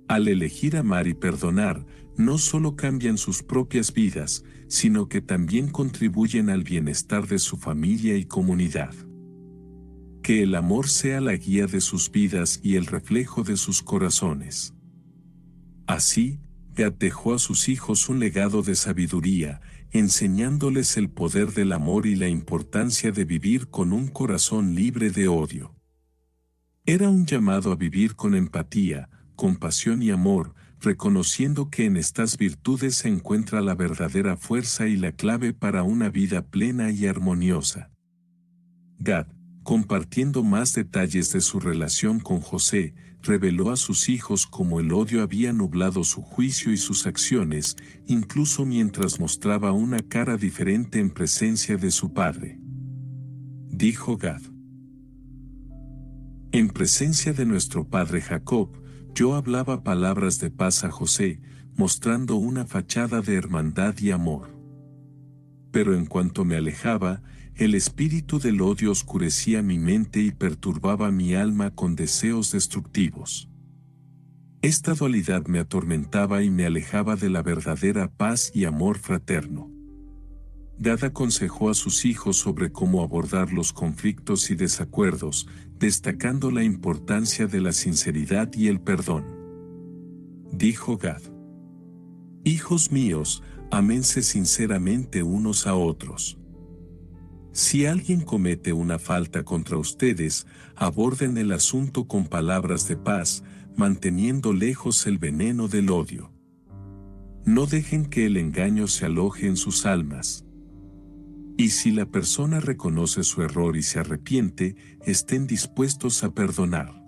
Al elegir amar y perdonar, no solo cambian sus propias vidas, sino que también contribuyen al bienestar de su familia y comunidad. Que el amor sea la guía de sus vidas y el reflejo de sus corazones. Así, Gad dejó a sus hijos un legado de sabiduría, enseñándoles el poder del amor y la importancia de vivir con un corazón libre de odio. Era un llamado a vivir con empatía, compasión y amor, reconociendo que en estas virtudes se encuentra la verdadera fuerza y la clave para una vida plena y armoniosa. Gad, compartiendo más detalles de su relación con José, reveló a sus hijos cómo el odio había nublado su juicio y sus acciones, incluso mientras mostraba una cara diferente en presencia de su padre. Dijo Gad: en presencia de nuestro padre Jacob, yo hablaba palabras de paz a José, mostrando una fachada de hermandad y amor. Pero en cuanto me alejaba, el espíritu del odio oscurecía mi mente y perturbaba mi alma con deseos destructivos. Esta dualidad me atormentaba y me alejaba de la verdadera paz y amor fraterno. Gad aconsejó a sus hijos sobre cómo abordar los conflictos y desacuerdos, destacando la importancia de la sinceridad y el perdón. Dijo Gad: hijos míos, ámense sinceramente unos a otros. Si alguien comete una falta contra ustedes, aborden el asunto con palabras de paz, manteniendo lejos el veneno del odio. No dejen que el engaño se aloje en sus almas. Y si la persona reconoce su error y se arrepiente, estén dispuestos a perdonar.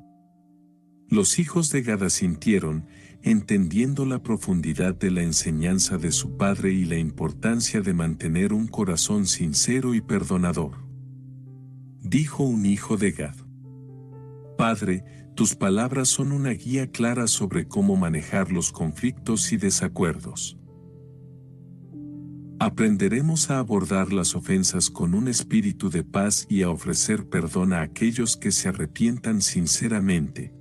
Los hijos de Gad asintieron, entendiendo la profundidad de la enseñanza de su padre y la importancia de mantener un corazón sincero y perdonador. Dijo un hijo de Gad: Padre, tus palabras son una guía clara sobre cómo manejar los conflictos y desacuerdos. Aprenderemos a abordar las ofensas con un espíritu de paz y a ofrecer perdón a aquellos que se arrepientan sinceramente.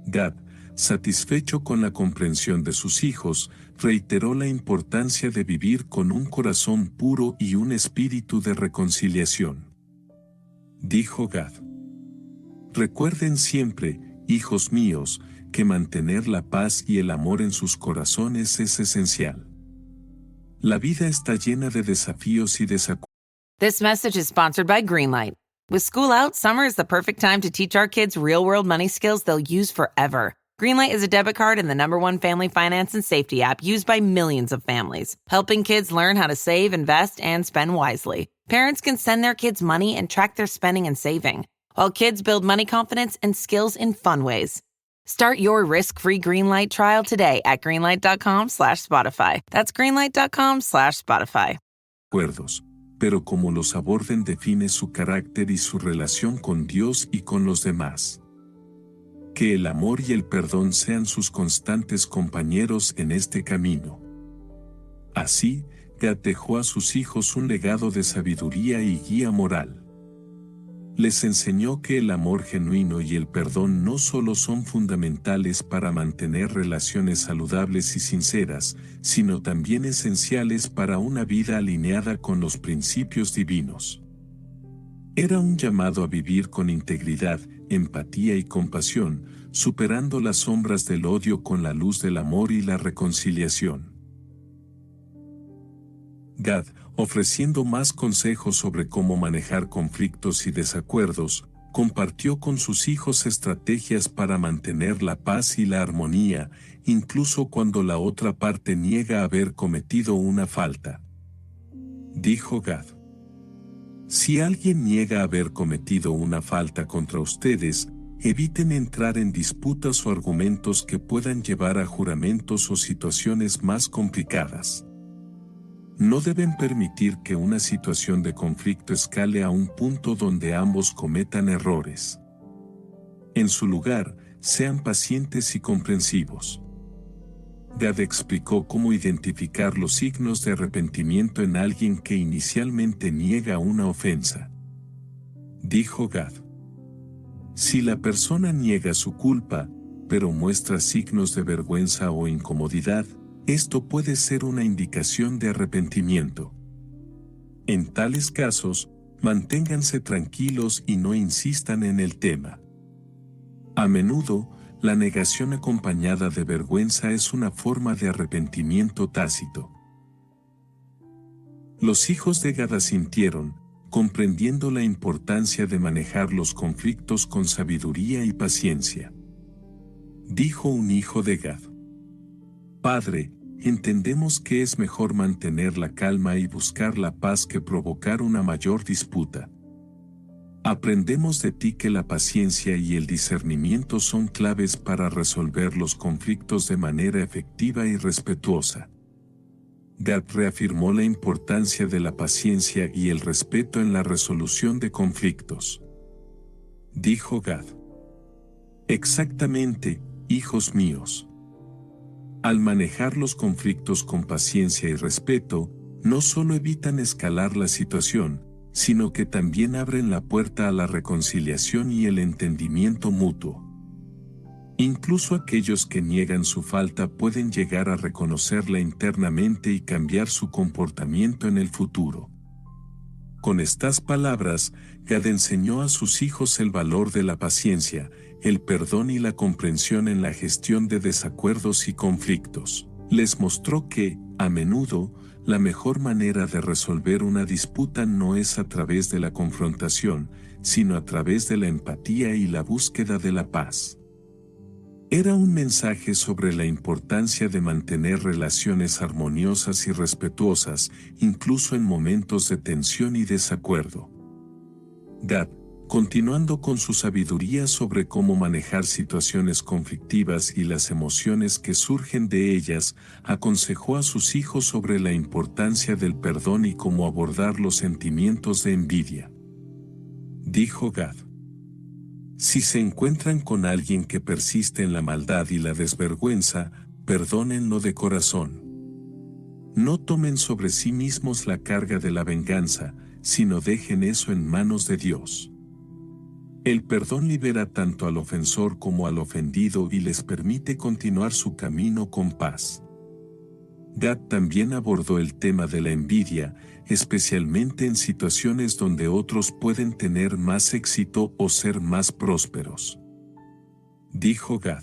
Gad, satisfecho con la comprensión de sus hijos, reiteró la importancia de vivir con un corazón puro y un espíritu de reconciliación. Dijo Gad: recuerden siempre, hijos míos, que mantener la paz y el amor en sus corazones es esencial. La vida está llena de desafíos y desacuerdos. This message is sponsored by Greenlight. With school out, summer is the perfect time to teach our kids real-world money skills they'll use forever. Greenlight is a debit card and the #1 family finance and safety app used by millions of families, helping kids learn how to save, invest, and spend wisely. Parents can send their kids money and track their spending and saving, while kids build money confidence and skills in fun ways. Start your risk-free Greenlight trial today at greenlight.com/Spotify. That's greenlight.com/Spotify. Pero como los aborden define su carácter y su relación con Dios y con los demás. Que el amor y el perdón sean sus constantes compañeros en este camino. Así, Gad dejó a sus hijos un legado de sabiduría y guía moral. Les enseñó que el amor genuino y el perdón no solo son fundamentales para mantener relaciones saludables y sinceras, sino también esenciales para una vida alineada con los principios divinos. Era un llamado a vivir con integridad, empatía y compasión, superando las sombras del odio con la luz del amor y la reconciliación. Gad, ofreciendo más consejos sobre cómo manejar conflictos y desacuerdos, compartió con sus hijos estrategias para mantener la paz y la armonía, incluso cuando la otra parte niega haber cometido una falta. Dijo Gad: si alguien niega haber cometido una falta contra ustedes, eviten entrar en disputas o argumentos que puedan llevar a juramentos o situaciones más complicadas. No deben permitir que una situación de conflicto escale a un punto donde ambos cometan errores. En su lugar, sean pacientes y comprensivos. Gad explicó cómo identificar los signos de arrepentimiento en alguien que inicialmente niega una ofensa. Dijo Gad: si la persona niega su culpa, pero muestra signos de vergüenza o incomodidad, esto puede ser una indicación de arrepentimiento. En tales casos, manténganse tranquilos y no insistan en el tema. A menudo, la negación acompañada de vergüenza es una forma de arrepentimiento tácito. Los hijos de Gad asintieron, comprendiendo la importancia de manejar los conflictos con sabiduría y paciencia. Dijo un hijo de Gad: Padre, entendemos que es mejor mantener la calma y buscar la paz que provocar una mayor disputa. Aprendemos de ti que la paciencia y el discernimiento son claves para resolver los conflictos de manera efectiva y respetuosa. Gad reafirmó la importancia de la paciencia y el respeto en la resolución de conflictos. Dijo Gad: exactamente, hijos míos. Al manejar los conflictos con paciencia y respeto, no solo evitan escalar la situación, sino que también abren la puerta a la reconciliación y el entendimiento mutuo. Incluso aquellos que niegan su falta pueden llegar a reconocerla internamente y cambiar su comportamiento en el futuro. Con estas palabras, Gad enseñó a sus hijos el valor de la paciencia, el perdón y la comprensión en la gestión de desacuerdos y conflictos. Les mostró que, a menudo, la mejor manera de resolver una disputa no es a través de la confrontación, sino a través de la empatía y la búsqueda de la paz. Era un mensaje sobre la importancia de mantener relaciones armoniosas y respetuosas, incluso en momentos de tensión y desacuerdo. Gad, continuando con su sabiduría sobre cómo manejar situaciones conflictivas y las emociones que surgen de ellas, aconsejó a sus hijos sobre la importancia del perdón y cómo abordar los sentimientos de envidia. Dijo Gad: si se encuentran con alguien que persiste en la maldad y la desvergüenza, perdónenlo de corazón. No tomen sobre sí mismos la carga de la venganza, sino dejen eso en manos de Dios. El perdón libera tanto al ofensor como al ofendido y les permite continuar su camino con paz. Gad también abordó el tema de la envidia, especialmente en situaciones donde otros pueden tener más éxito o ser más prósperos. Dijo Gad: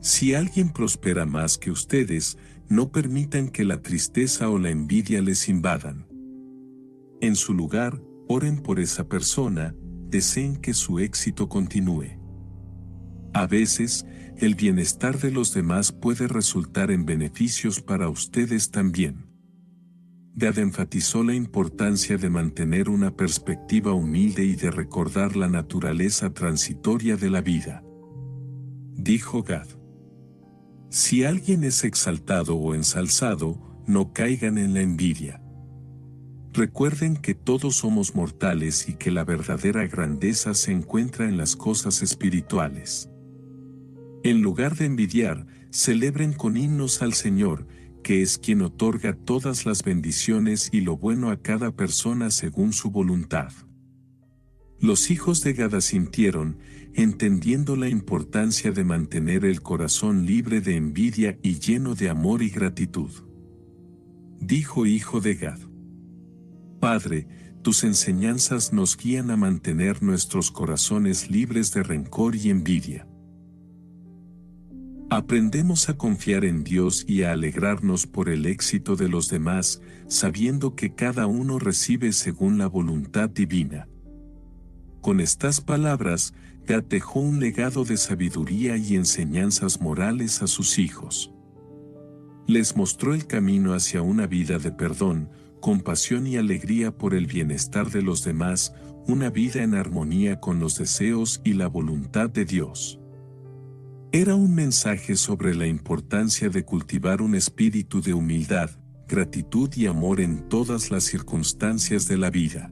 si alguien prospera más que ustedes, no permitan que la tristeza o la envidia les invadan. En su lugar, oren por esa persona, deseen que su éxito continúe. A veces, el bienestar de los demás puede resultar en beneficios para ustedes también. Gad enfatizó la importancia de mantener una perspectiva humilde y de recordar la naturaleza transitoria de la vida. Dijo Gad: si alguien es exaltado o ensalzado, no caigan en la envidia. Recuerden que todos somos mortales y que la verdadera grandeza se encuentra en las cosas espirituales. En lugar de envidiar, celebren con himnos al Señor, que es quien otorga todas las bendiciones y lo bueno a cada persona según su voluntad. Los hijos de Gad asintieron, entendiendo la importancia de mantener el corazón libre de envidia y lleno de amor y gratitud. Dijo hijo de Gad: Padre, tus enseñanzas nos guían a mantener nuestros corazones libres de rencor y envidia. Aprendemos a confiar en Dios y a alegrarnos por el éxito de los demás, sabiendo que cada uno recibe según la voluntad divina. Con estas palabras, Gad dejó un legado de sabiduría y enseñanzas morales a sus hijos. Les mostró el camino hacia una vida de perdón, compasión y alegría por el bienestar de los demás, una vida en armonía con los deseos y la voluntad de Dios. Era un mensaje sobre la importancia de cultivar un espíritu de humildad, gratitud y amor en todas las circunstancias de la vida.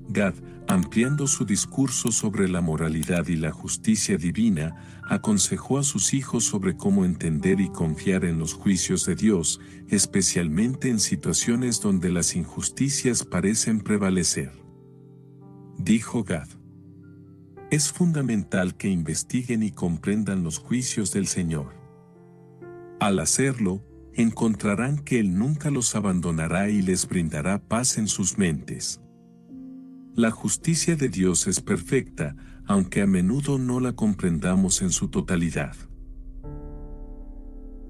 Gad, ampliando su discurso sobre la moralidad y la justicia divina, aconsejó a sus hijos sobre cómo entender y confiar en los juicios de Dios, especialmente en situaciones donde las injusticias parecen prevalecer. Dijo Gad: es fundamental que investiguen y comprendan los juicios del Señor. Al hacerlo, encontrarán que Él nunca los abandonará y les brindará paz en sus mentes. La justicia de Dios es perfecta, aunque a menudo no la comprendamos en su totalidad.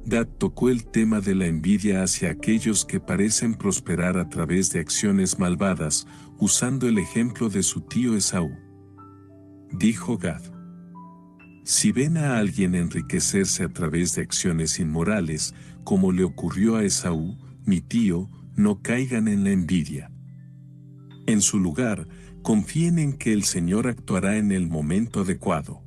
Gad tocó el tema de la envidia hacia aquellos que parecen prosperar a través de acciones malvadas, usando el ejemplo de su tío Esaú. Dijo Gad: si ven a alguien enriquecerse a través de acciones inmorales, como le ocurrió a Esaú, mi tío, no caigan en la envidia. En su lugar, confíen en que el Señor actuará en el momento adecuado.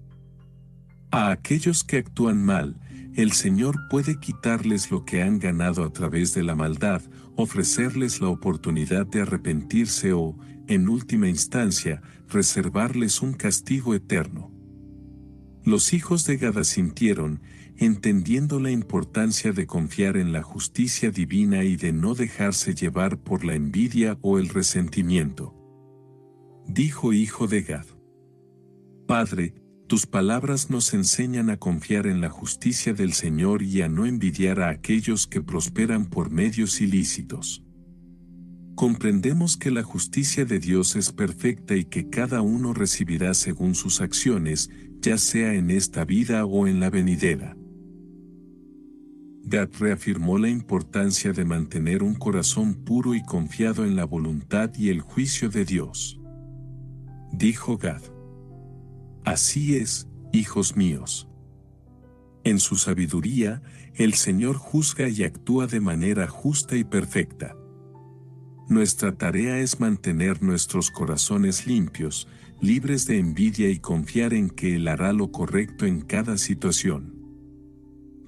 A aquellos que actúan mal, el Señor puede quitarles lo que han ganado a través de la maldad, ofrecerles la oportunidad de arrepentirse o, en última instancia, reservarles un castigo eterno. Los hijos de Gad asintieron, entendiendo la importancia de confiar en la justicia divina y de no dejarse llevar por la envidia o el resentimiento. Dijo hijo de Gad: Padre, tus palabras nos enseñan a confiar en la justicia del Señor y a no envidiar a aquellos que prosperan por medios ilícitos. Comprendemos que la justicia de Dios es perfecta y que cada uno recibirá según sus acciones, ya sea en esta vida o en la venidera. Gad reafirmó la importancia de mantener un corazón puro y confiado en la voluntad y el juicio de Dios. Dijo Gad: así es, hijos míos. En su sabiduría, el Señor juzga y actúa de manera justa y perfecta. Nuestra tarea es mantener nuestros corazones limpios, libres de envidia y confiar en que Él hará lo correcto en cada situación.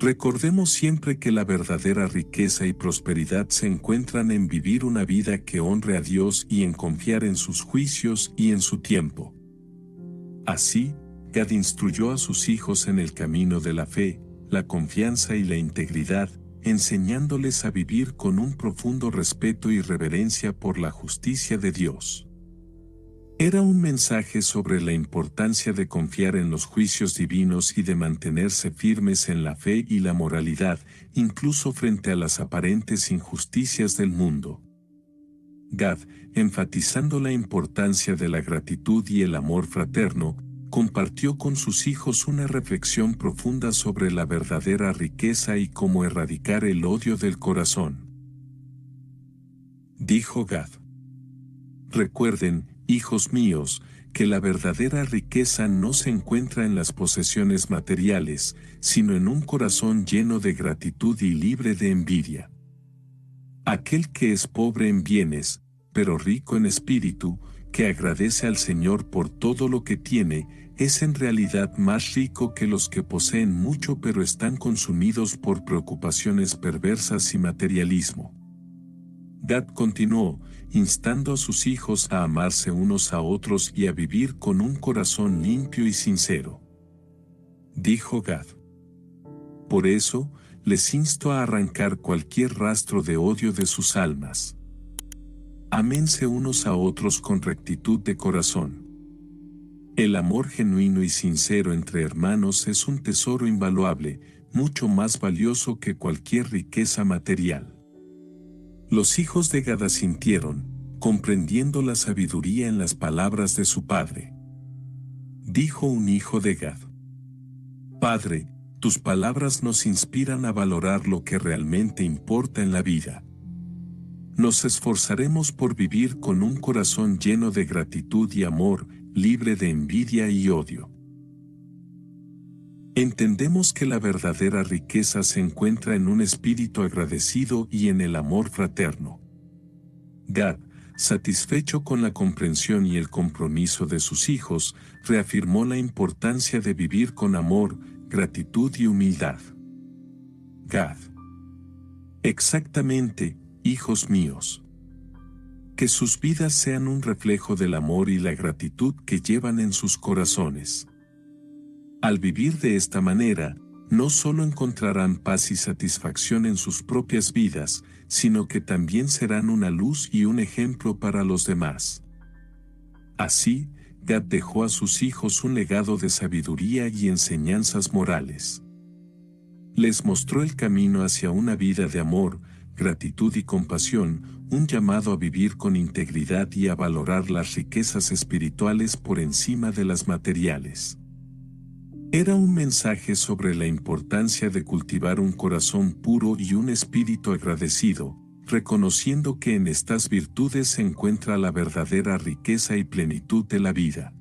Recordemos siempre que la verdadera riqueza y prosperidad se encuentran en vivir una vida que honre a Dios y en confiar en sus juicios y en su tiempo. Así, Gad instruyó a sus hijos en el camino de la fe, la confianza y la integridad, enseñándoles a vivir con un profundo respeto y reverencia por la justicia de Dios. Era un mensaje sobre la importancia de confiar en los juicios divinos y de mantenerse firmes en la fe y la moralidad, incluso frente a las aparentes injusticias del mundo. Gad, enfatizando la importancia de la gratitud y el amor fraterno, compartió con sus hijos una reflexión profunda sobre la verdadera riqueza y cómo erradicar el odio del corazón. Dijo Gad: recuerden, hijos míos, que la verdadera riqueza no se encuentra en las posesiones materiales, sino en un corazón lleno de gratitud y libre de envidia. Aquel que es pobre en bienes, pero rico en espíritu, que agradece al Señor por todo lo que tiene, es en realidad más rico que los que poseen mucho pero están consumidos por preocupaciones perversas y materialismo. Gad continuó, instando a sus hijos a amarse unos a otros y a vivir con un corazón limpio y sincero. Dijo Gad: por eso, les insto a arrancar cualquier rastro de odio de sus almas. Ámense unos a otros con rectitud de corazón. El amor genuino y sincero entre hermanos es un tesoro invaluable, mucho más valioso que cualquier riqueza material. Los hijos de Gad asintieron, comprendiendo la sabiduría en las palabras de su padre. Dijo un hijo de Gad: Padre, tus palabras nos inspiran a valorar lo que realmente importa en la vida. Nos esforzaremos por vivir con un corazón lleno de gratitud y amor, libre de envidia y odio. Entendemos que la verdadera riqueza se encuentra en un espíritu agradecido y en el amor fraterno. Gad, satisfecho con la comprensión y el compromiso de sus hijos, reafirmó la importancia de vivir con amor, gratitud y humildad. Gad: exactamente, hijos míos. Que sus vidas sean un reflejo del amor y la gratitud que llevan en sus corazones. Al vivir de esta manera, no solo encontrarán paz y satisfacción en sus propias vidas, sino que también serán una luz y un ejemplo para los demás. Así, Gad dejó a sus hijos un legado de sabiduría y enseñanzas morales. Les mostró el camino hacia una vida de amor, gratitud y compasión, un llamado a vivir con integridad y a valorar las riquezas espirituales por encima de las materiales. Era un mensaje sobre la importancia de cultivar un corazón puro y un espíritu agradecido, reconociendo que en estas virtudes se encuentra la verdadera riqueza y plenitud de la vida.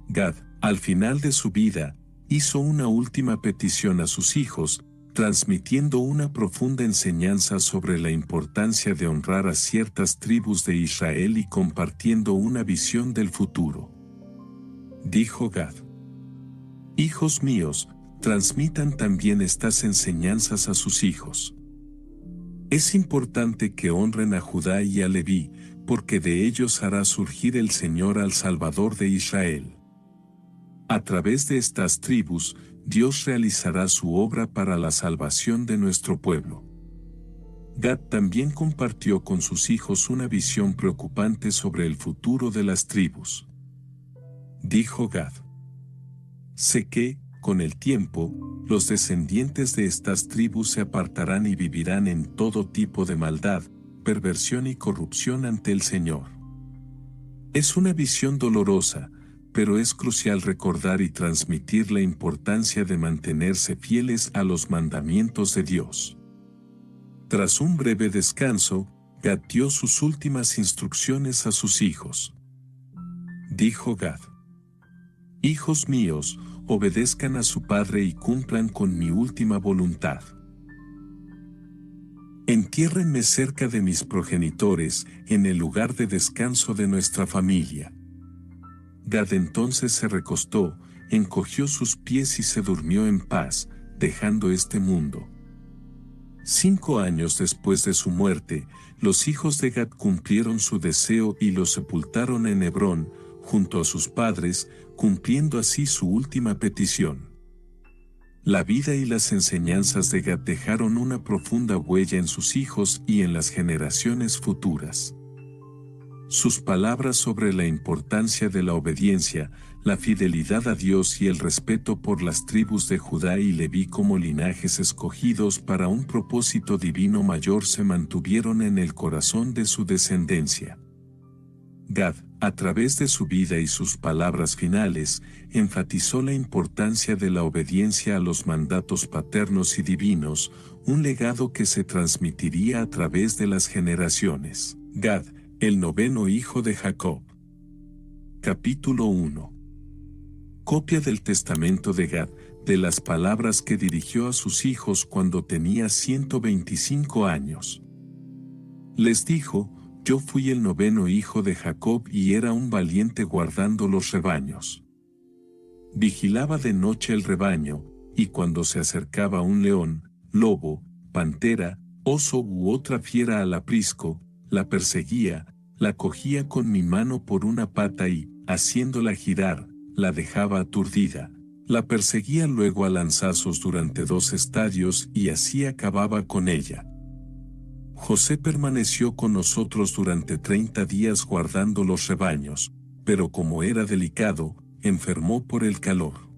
Gad, al final de su vida, hizo una última petición a sus hijos, transmitiendo una profunda enseñanza sobre la importancia de honrar a ciertas tribus de Israel y compartiendo una visión del futuro. Dijo Gad: hijos míos, transmitan también estas enseñanzas a sus hijos. Es importante que honren a Judá y a Leví, porque de ellos hará surgir el Señor al Salvador de Israel. A través de estas tribus, Dios realizará su obra para la salvación de nuestro pueblo. Gad también compartió con sus hijos una visión preocupante sobre el futuro de las tribus. Dijo Gad: sé que, con el tiempo, los descendientes de estas tribus se apartarán y vivirán en todo tipo de maldad, perversión y corrupción ante el Señor. Es una visión dolorosa, pero es crucial recordar y transmitir la importancia de mantenerse fieles a los mandamientos de Dios. Tras un breve descanso, Gad dio sus últimas instrucciones a sus hijos. Dijo Gad: hijos míos, obedezcan a su padre y cumplan con mi última voluntad. Entiérrenme cerca de mis progenitores, en el lugar de descanso de nuestra familia. Gad entonces se recostó, encogió sus pies y se durmió en paz, dejando este mundo. 5 años después de su muerte, los hijos de Gad cumplieron su deseo y lo sepultaron en Hebrón, junto a sus padres, cumpliendo así su última petición. La vida y las enseñanzas de Gad dejaron una profunda huella en sus hijos y en las generaciones futuras. Sus palabras sobre la importancia de la obediencia, la fidelidad a Dios y el respeto por las tribus de Judá y Leví como linajes escogidos para un propósito divino mayor se mantuvieron en el corazón de su descendencia. Gad, a través de su vida y sus palabras finales, enfatizó la importancia de la obediencia a los mandatos paternos y divinos, un legado que se transmitiría a través de las generaciones. Gad, el noveno hijo de Jacob. Capítulo 1. Copia del testamento de Gad, de las palabras que dirigió a sus hijos cuando tenía 125 años. Les dijo: yo fui el noveno hijo de Jacob y era un valiente guardando los rebaños. Vigilaba de noche el rebaño, y cuando se acercaba un león, lobo, pantera, oso u otra fiera al aprisco, la perseguía, la cogía con mi mano por una pata y, haciéndola girar, la dejaba aturdida. La perseguía luego a lanzazos durante 2 estadios y así acababa con ella. José permaneció con nosotros durante 30 días guardando los rebaños, pero como era delicado, enfermó por el calor.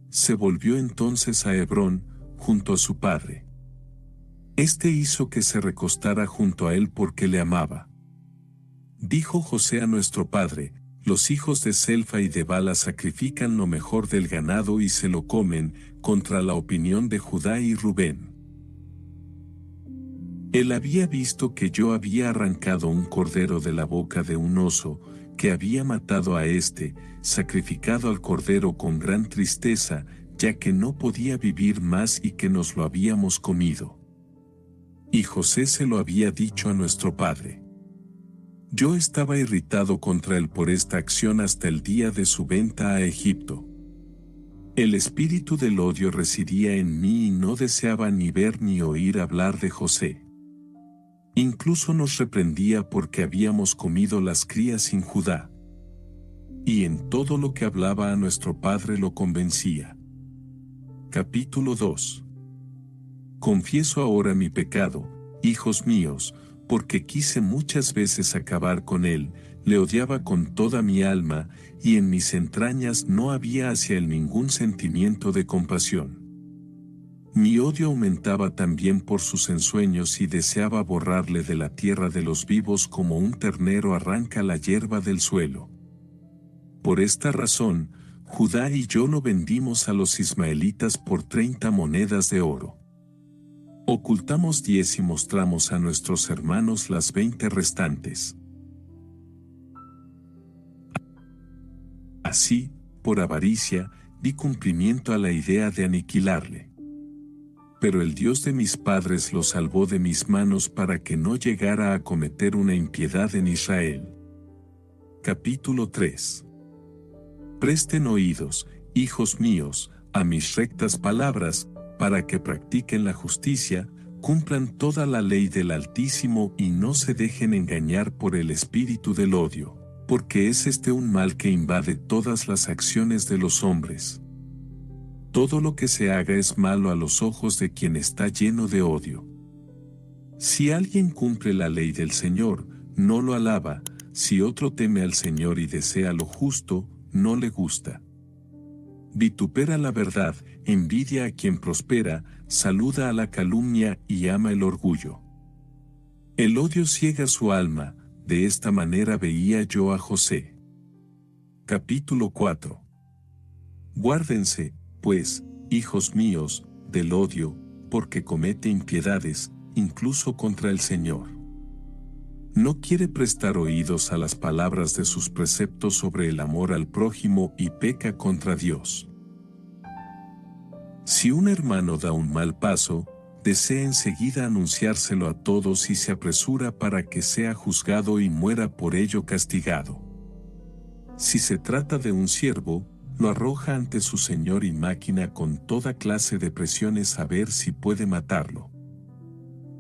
Se volvió entonces a Hebrón, junto a su padre. Este hizo que se recostara junto a él porque le amaba. Dijo José a nuestro padre: los hijos de Selfa y de Bala sacrifican lo mejor del ganado y se lo comen, contra la opinión de Judá y Rubén. Él había visto que yo había arrancado un cordero de la boca de un oso, que había matado a éste, sacrificado al cordero con gran tristeza, ya que no podía vivir más y que nos lo habíamos comido. Y José se lo había dicho a nuestro padre. Yo estaba irritado contra él por esta acción hasta el día de su venta a Egipto. El espíritu del odio residía en mí y no deseaba ni ver ni oír hablar de José. Incluso nos reprendía porque habíamos comido las crías sin Judá. Y en todo lo que hablaba a nuestro padre lo convencía. Capítulo 2. Confieso ahora mi pecado, hijos míos, porque quise muchas veces acabar con él, le odiaba con toda mi alma, y en mis entrañas no había hacia él ningún sentimiento de compasión. Mi odio aumentaba también por sus ensueños y deseaba borrarle de la tierra de los vivos como un ternero arranca la hierba del suelo. Por esta razón, Judá y yo lo vendimos a los ismaelitas por 30 monedas de oro. Ocultamos 10 y mostramos a nuestros hermanos las 20 restantes. Así, por avaricia, di cumplimiento a la idea de aniquilarle. Pero el Dios de mis padres lo salvó de mis manos para que no llegara a cometer una impiedad en Israel. Capítulo 3. Presten oídos, hijos míos, a mis rectas palabras, para que practiquen la justicia, cumplan toda la ley del Altísimo y no se dejen engañar por el espíritu del odio, porque es este un mal que invade todas las acciones de los hombres. Todo lo que se haga es malo a los ojos de quien está lleno de odio. Si alguien cumple la ley del Señor, no lo alaba; si otro teme al Señor y desea lo justo, no le gusta. Vitupera la verdad, envidia a quien prospera, saluda a la calumnia y ama el orgullo. El odio ciega su alma, de esta manera veía yo a José. Capítulo 4. Guárdense, pues, hijos míos, del odio, porque comete impiedades, incluso contra el Señor. No quiere prestar oídos a las palabras de sus preceptos sobre el amor al prójimo y peca contra Dios. Si un hermano da un mal paso, desea enseguida anunciárselo a todos y se apresura para que sea juzgado y muera por ello castigado. Si se trata de un siervo, lo arroja ante su señor y máquina con toda clase de presiones a ver si puede matarlo.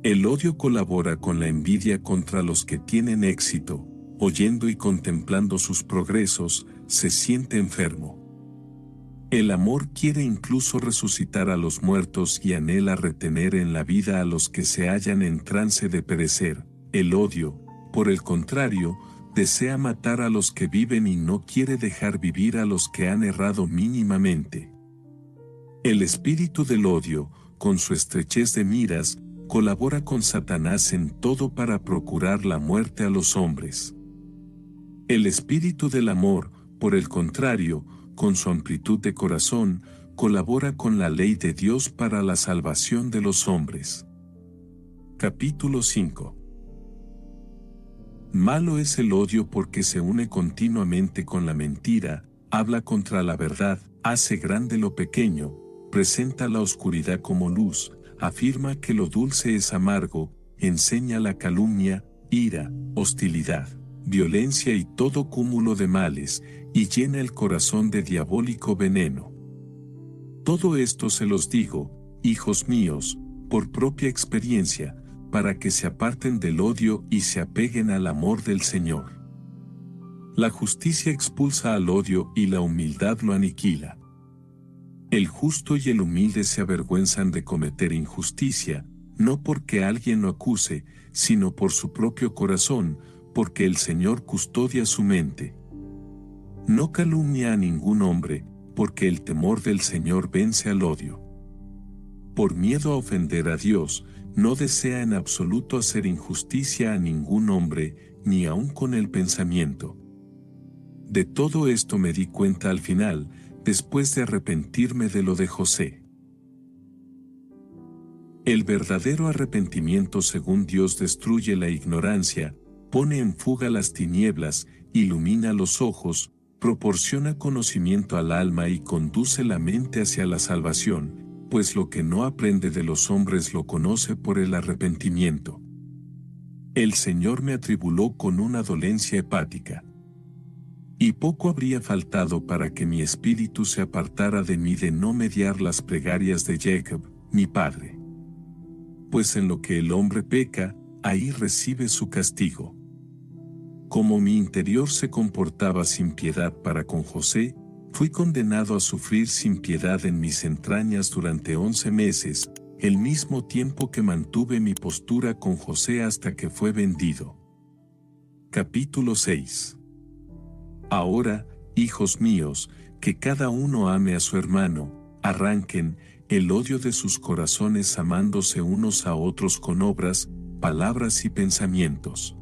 El odio colabora con la envidia contra los que tienen éxito, oyendo y contemplando sus progresos, se siente enfermo. El amor quiere incluso resucitar a los muertos y anhela retener en la vida a los que se hallan en trance de perecer. El odio, por el contrario, desea matar a los que viven y no quiere dejar vivir a los que han errado mínimamente. El espíritu del odio, con su estrechez de miras, colabora con Satanás en todo para procurar la muerte a los hombres. El espíritu del amor, por el contrario, con su amplitud de corazón, colabora con la ley de Dios para la salvación de los hombres. Capítulo 5. Malo es el odio porque se une continuamente con la mentira, habla contra la verdad, hace grande lo pequeño, presenta la oscuridad como luz, afirma que lo dulce es amargo, enseña la calumnia, ira, hostilidad, violencia y todo cúmulo de males, y llena el corazón de diabólico veneno. Todo esto se los digo, hijos míos, por propia experiencia, para que se aparten del odio y se apeguen al amor del Señor. La justicia expulsa al odio y la humildad lo aniquila. El justo y el humilde se avergüenzan de cometer injusticia, no porque alguien lo acuse, sino por su propio corazón, porque el Señor custodia su mente. No calumnia a ningún hombre, porque el temor del Señor vence al odio. Por miedo a ofender a Dios, no desea en absoluto hacer injusticia a ningún hombre, ni aun con el pensamiento. De todo esto me di cuenta al final, después de arrepentirme de lo de José. El verdadero arrepentimiento según Dios destruye la ignorancia, pone en fuga las tinieblas, ilumina los ojos, proporciona conocimiento al alma y conduce la mente hacia la salvación, pues lo que no aprende de los hombres lo conoce por el arrepentimiento. El Señor me atribuló con una dolencia hepática. Y poco habría faltado para que mi espíritu se apartara de mí de no mediar las plegarias de Jacob, mi padre. Pues en lo que el hombre peca, ahí recibe su castigo. Como mi interior se comportaba sin piedad para con José, fui condenado a sufrir sin piedad en mis entrañas durante 11 meses, el mismo tiempo que mantuve mi postura con José hasta que fue vendido. Capítulo 6. Ahora, hijos míos, que cada uno ame a su hermano, arranquen el odio de sus corazones amándose unos a otros con obras, palabras y pensamientos.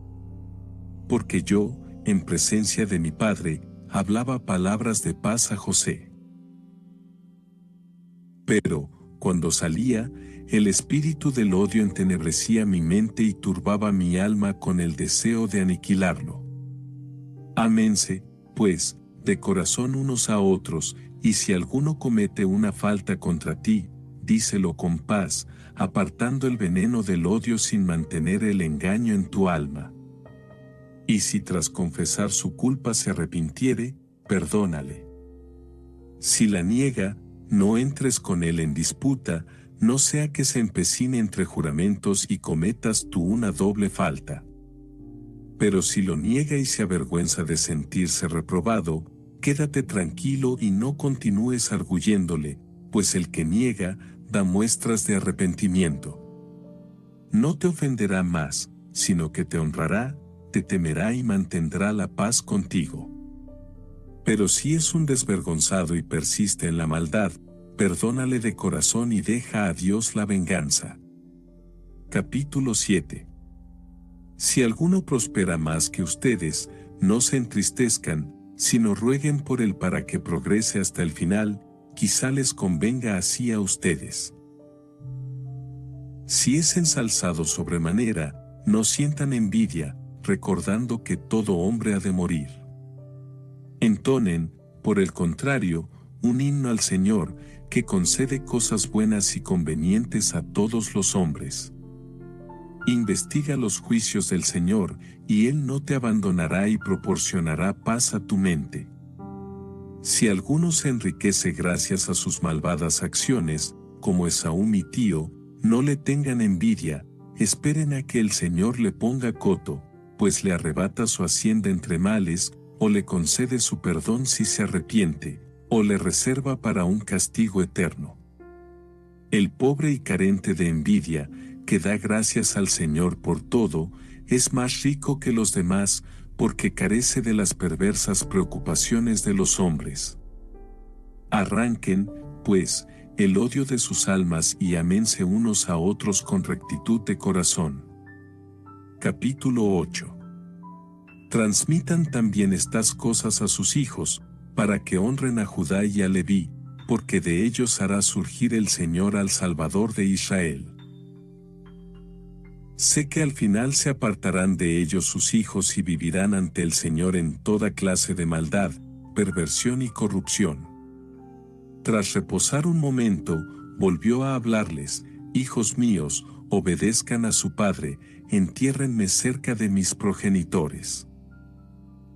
Porque yo, en presencia de mi Padre, hablaba palabras de paz a José. Pero, cuando salía, el espíritu del odio entenebrecía mi mente y turbaba mi alma con el deseo de aniquilarlo. Ámense, pues, de corazón unos a otros, y si alguno comete una falta contra ti, díselo con paz, apartando el veneno del odio sin mantener el engaño en tu alma. Y si tras confesar su culpa se arrepintiere, perdónale. Si la niega, no entres con él en disputa, no sea que se empecine entre juramentos y cometas tú una doble falta. Pero si lo niega y se avergüenza de sentirse reprobado, quédate tranquilo y no continúes arguyéndole, pues el que niega da muestras de arrepentimiento. No te ofenderá más, sino que te honrará, te temerá y mantendrá la paz contigo. Pero si es un desvergonzado y persiste en la maldad, perdónale de corazón y deja a Dios la venganza. Capítulo 7. Si alguno prospera más que ustedes, no se entristezcan, sino rueguen por él para que progrese hasta el final, quizá les convenga así a ustedes. Si es ensalzado sobremanera, no sientan envidia, recordando que todo hombre ha de morir. Entonen, por el contrario, un himno al Señor, que concede cosas buenas y convenientes a todos los hombres. Investiga los juicios del Señor, y Él no te abandonará y proporcionará paz a tu mente. Si alguno se enriquece gracias a sus malvadas acciones, como Esaú mi tío, no le tengan envidia, esperen a que el Señor le ponga coto, pues le arrebata su hacienda entre males, o le concede su perdón si se arrepiente, o le reserva para un castigo eterno. El pobre y carente de envidia, que da gracias al Señor por todo, es más rico que los demás, porque carece de las perversas preocupaciones de los hombres. Arranquen, pues, el odio de sus almas y ámense unos a otros con rectitud de corazón. Capítulo 8. Transmitan también estas cosas a sus hijos, para que honren a Judá y a Leví, porque de ellos hará surgir el Señor al Salvador de Israel. Sé que al final se apartarán de ellos sus hijos y vivirán ante el Señor en toda clase de maldad, perversión y corrupción. Tras reposar un momento, volvió a hablarles: hijos míos, obedezcan a su padre, entiérrenme cerca de mis progenitores.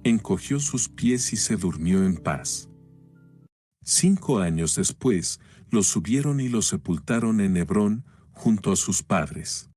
Encogió sus pies y se durmió en paz. 5 años después, los subieron y los sepultaron en Hebrón, junto a sus padres.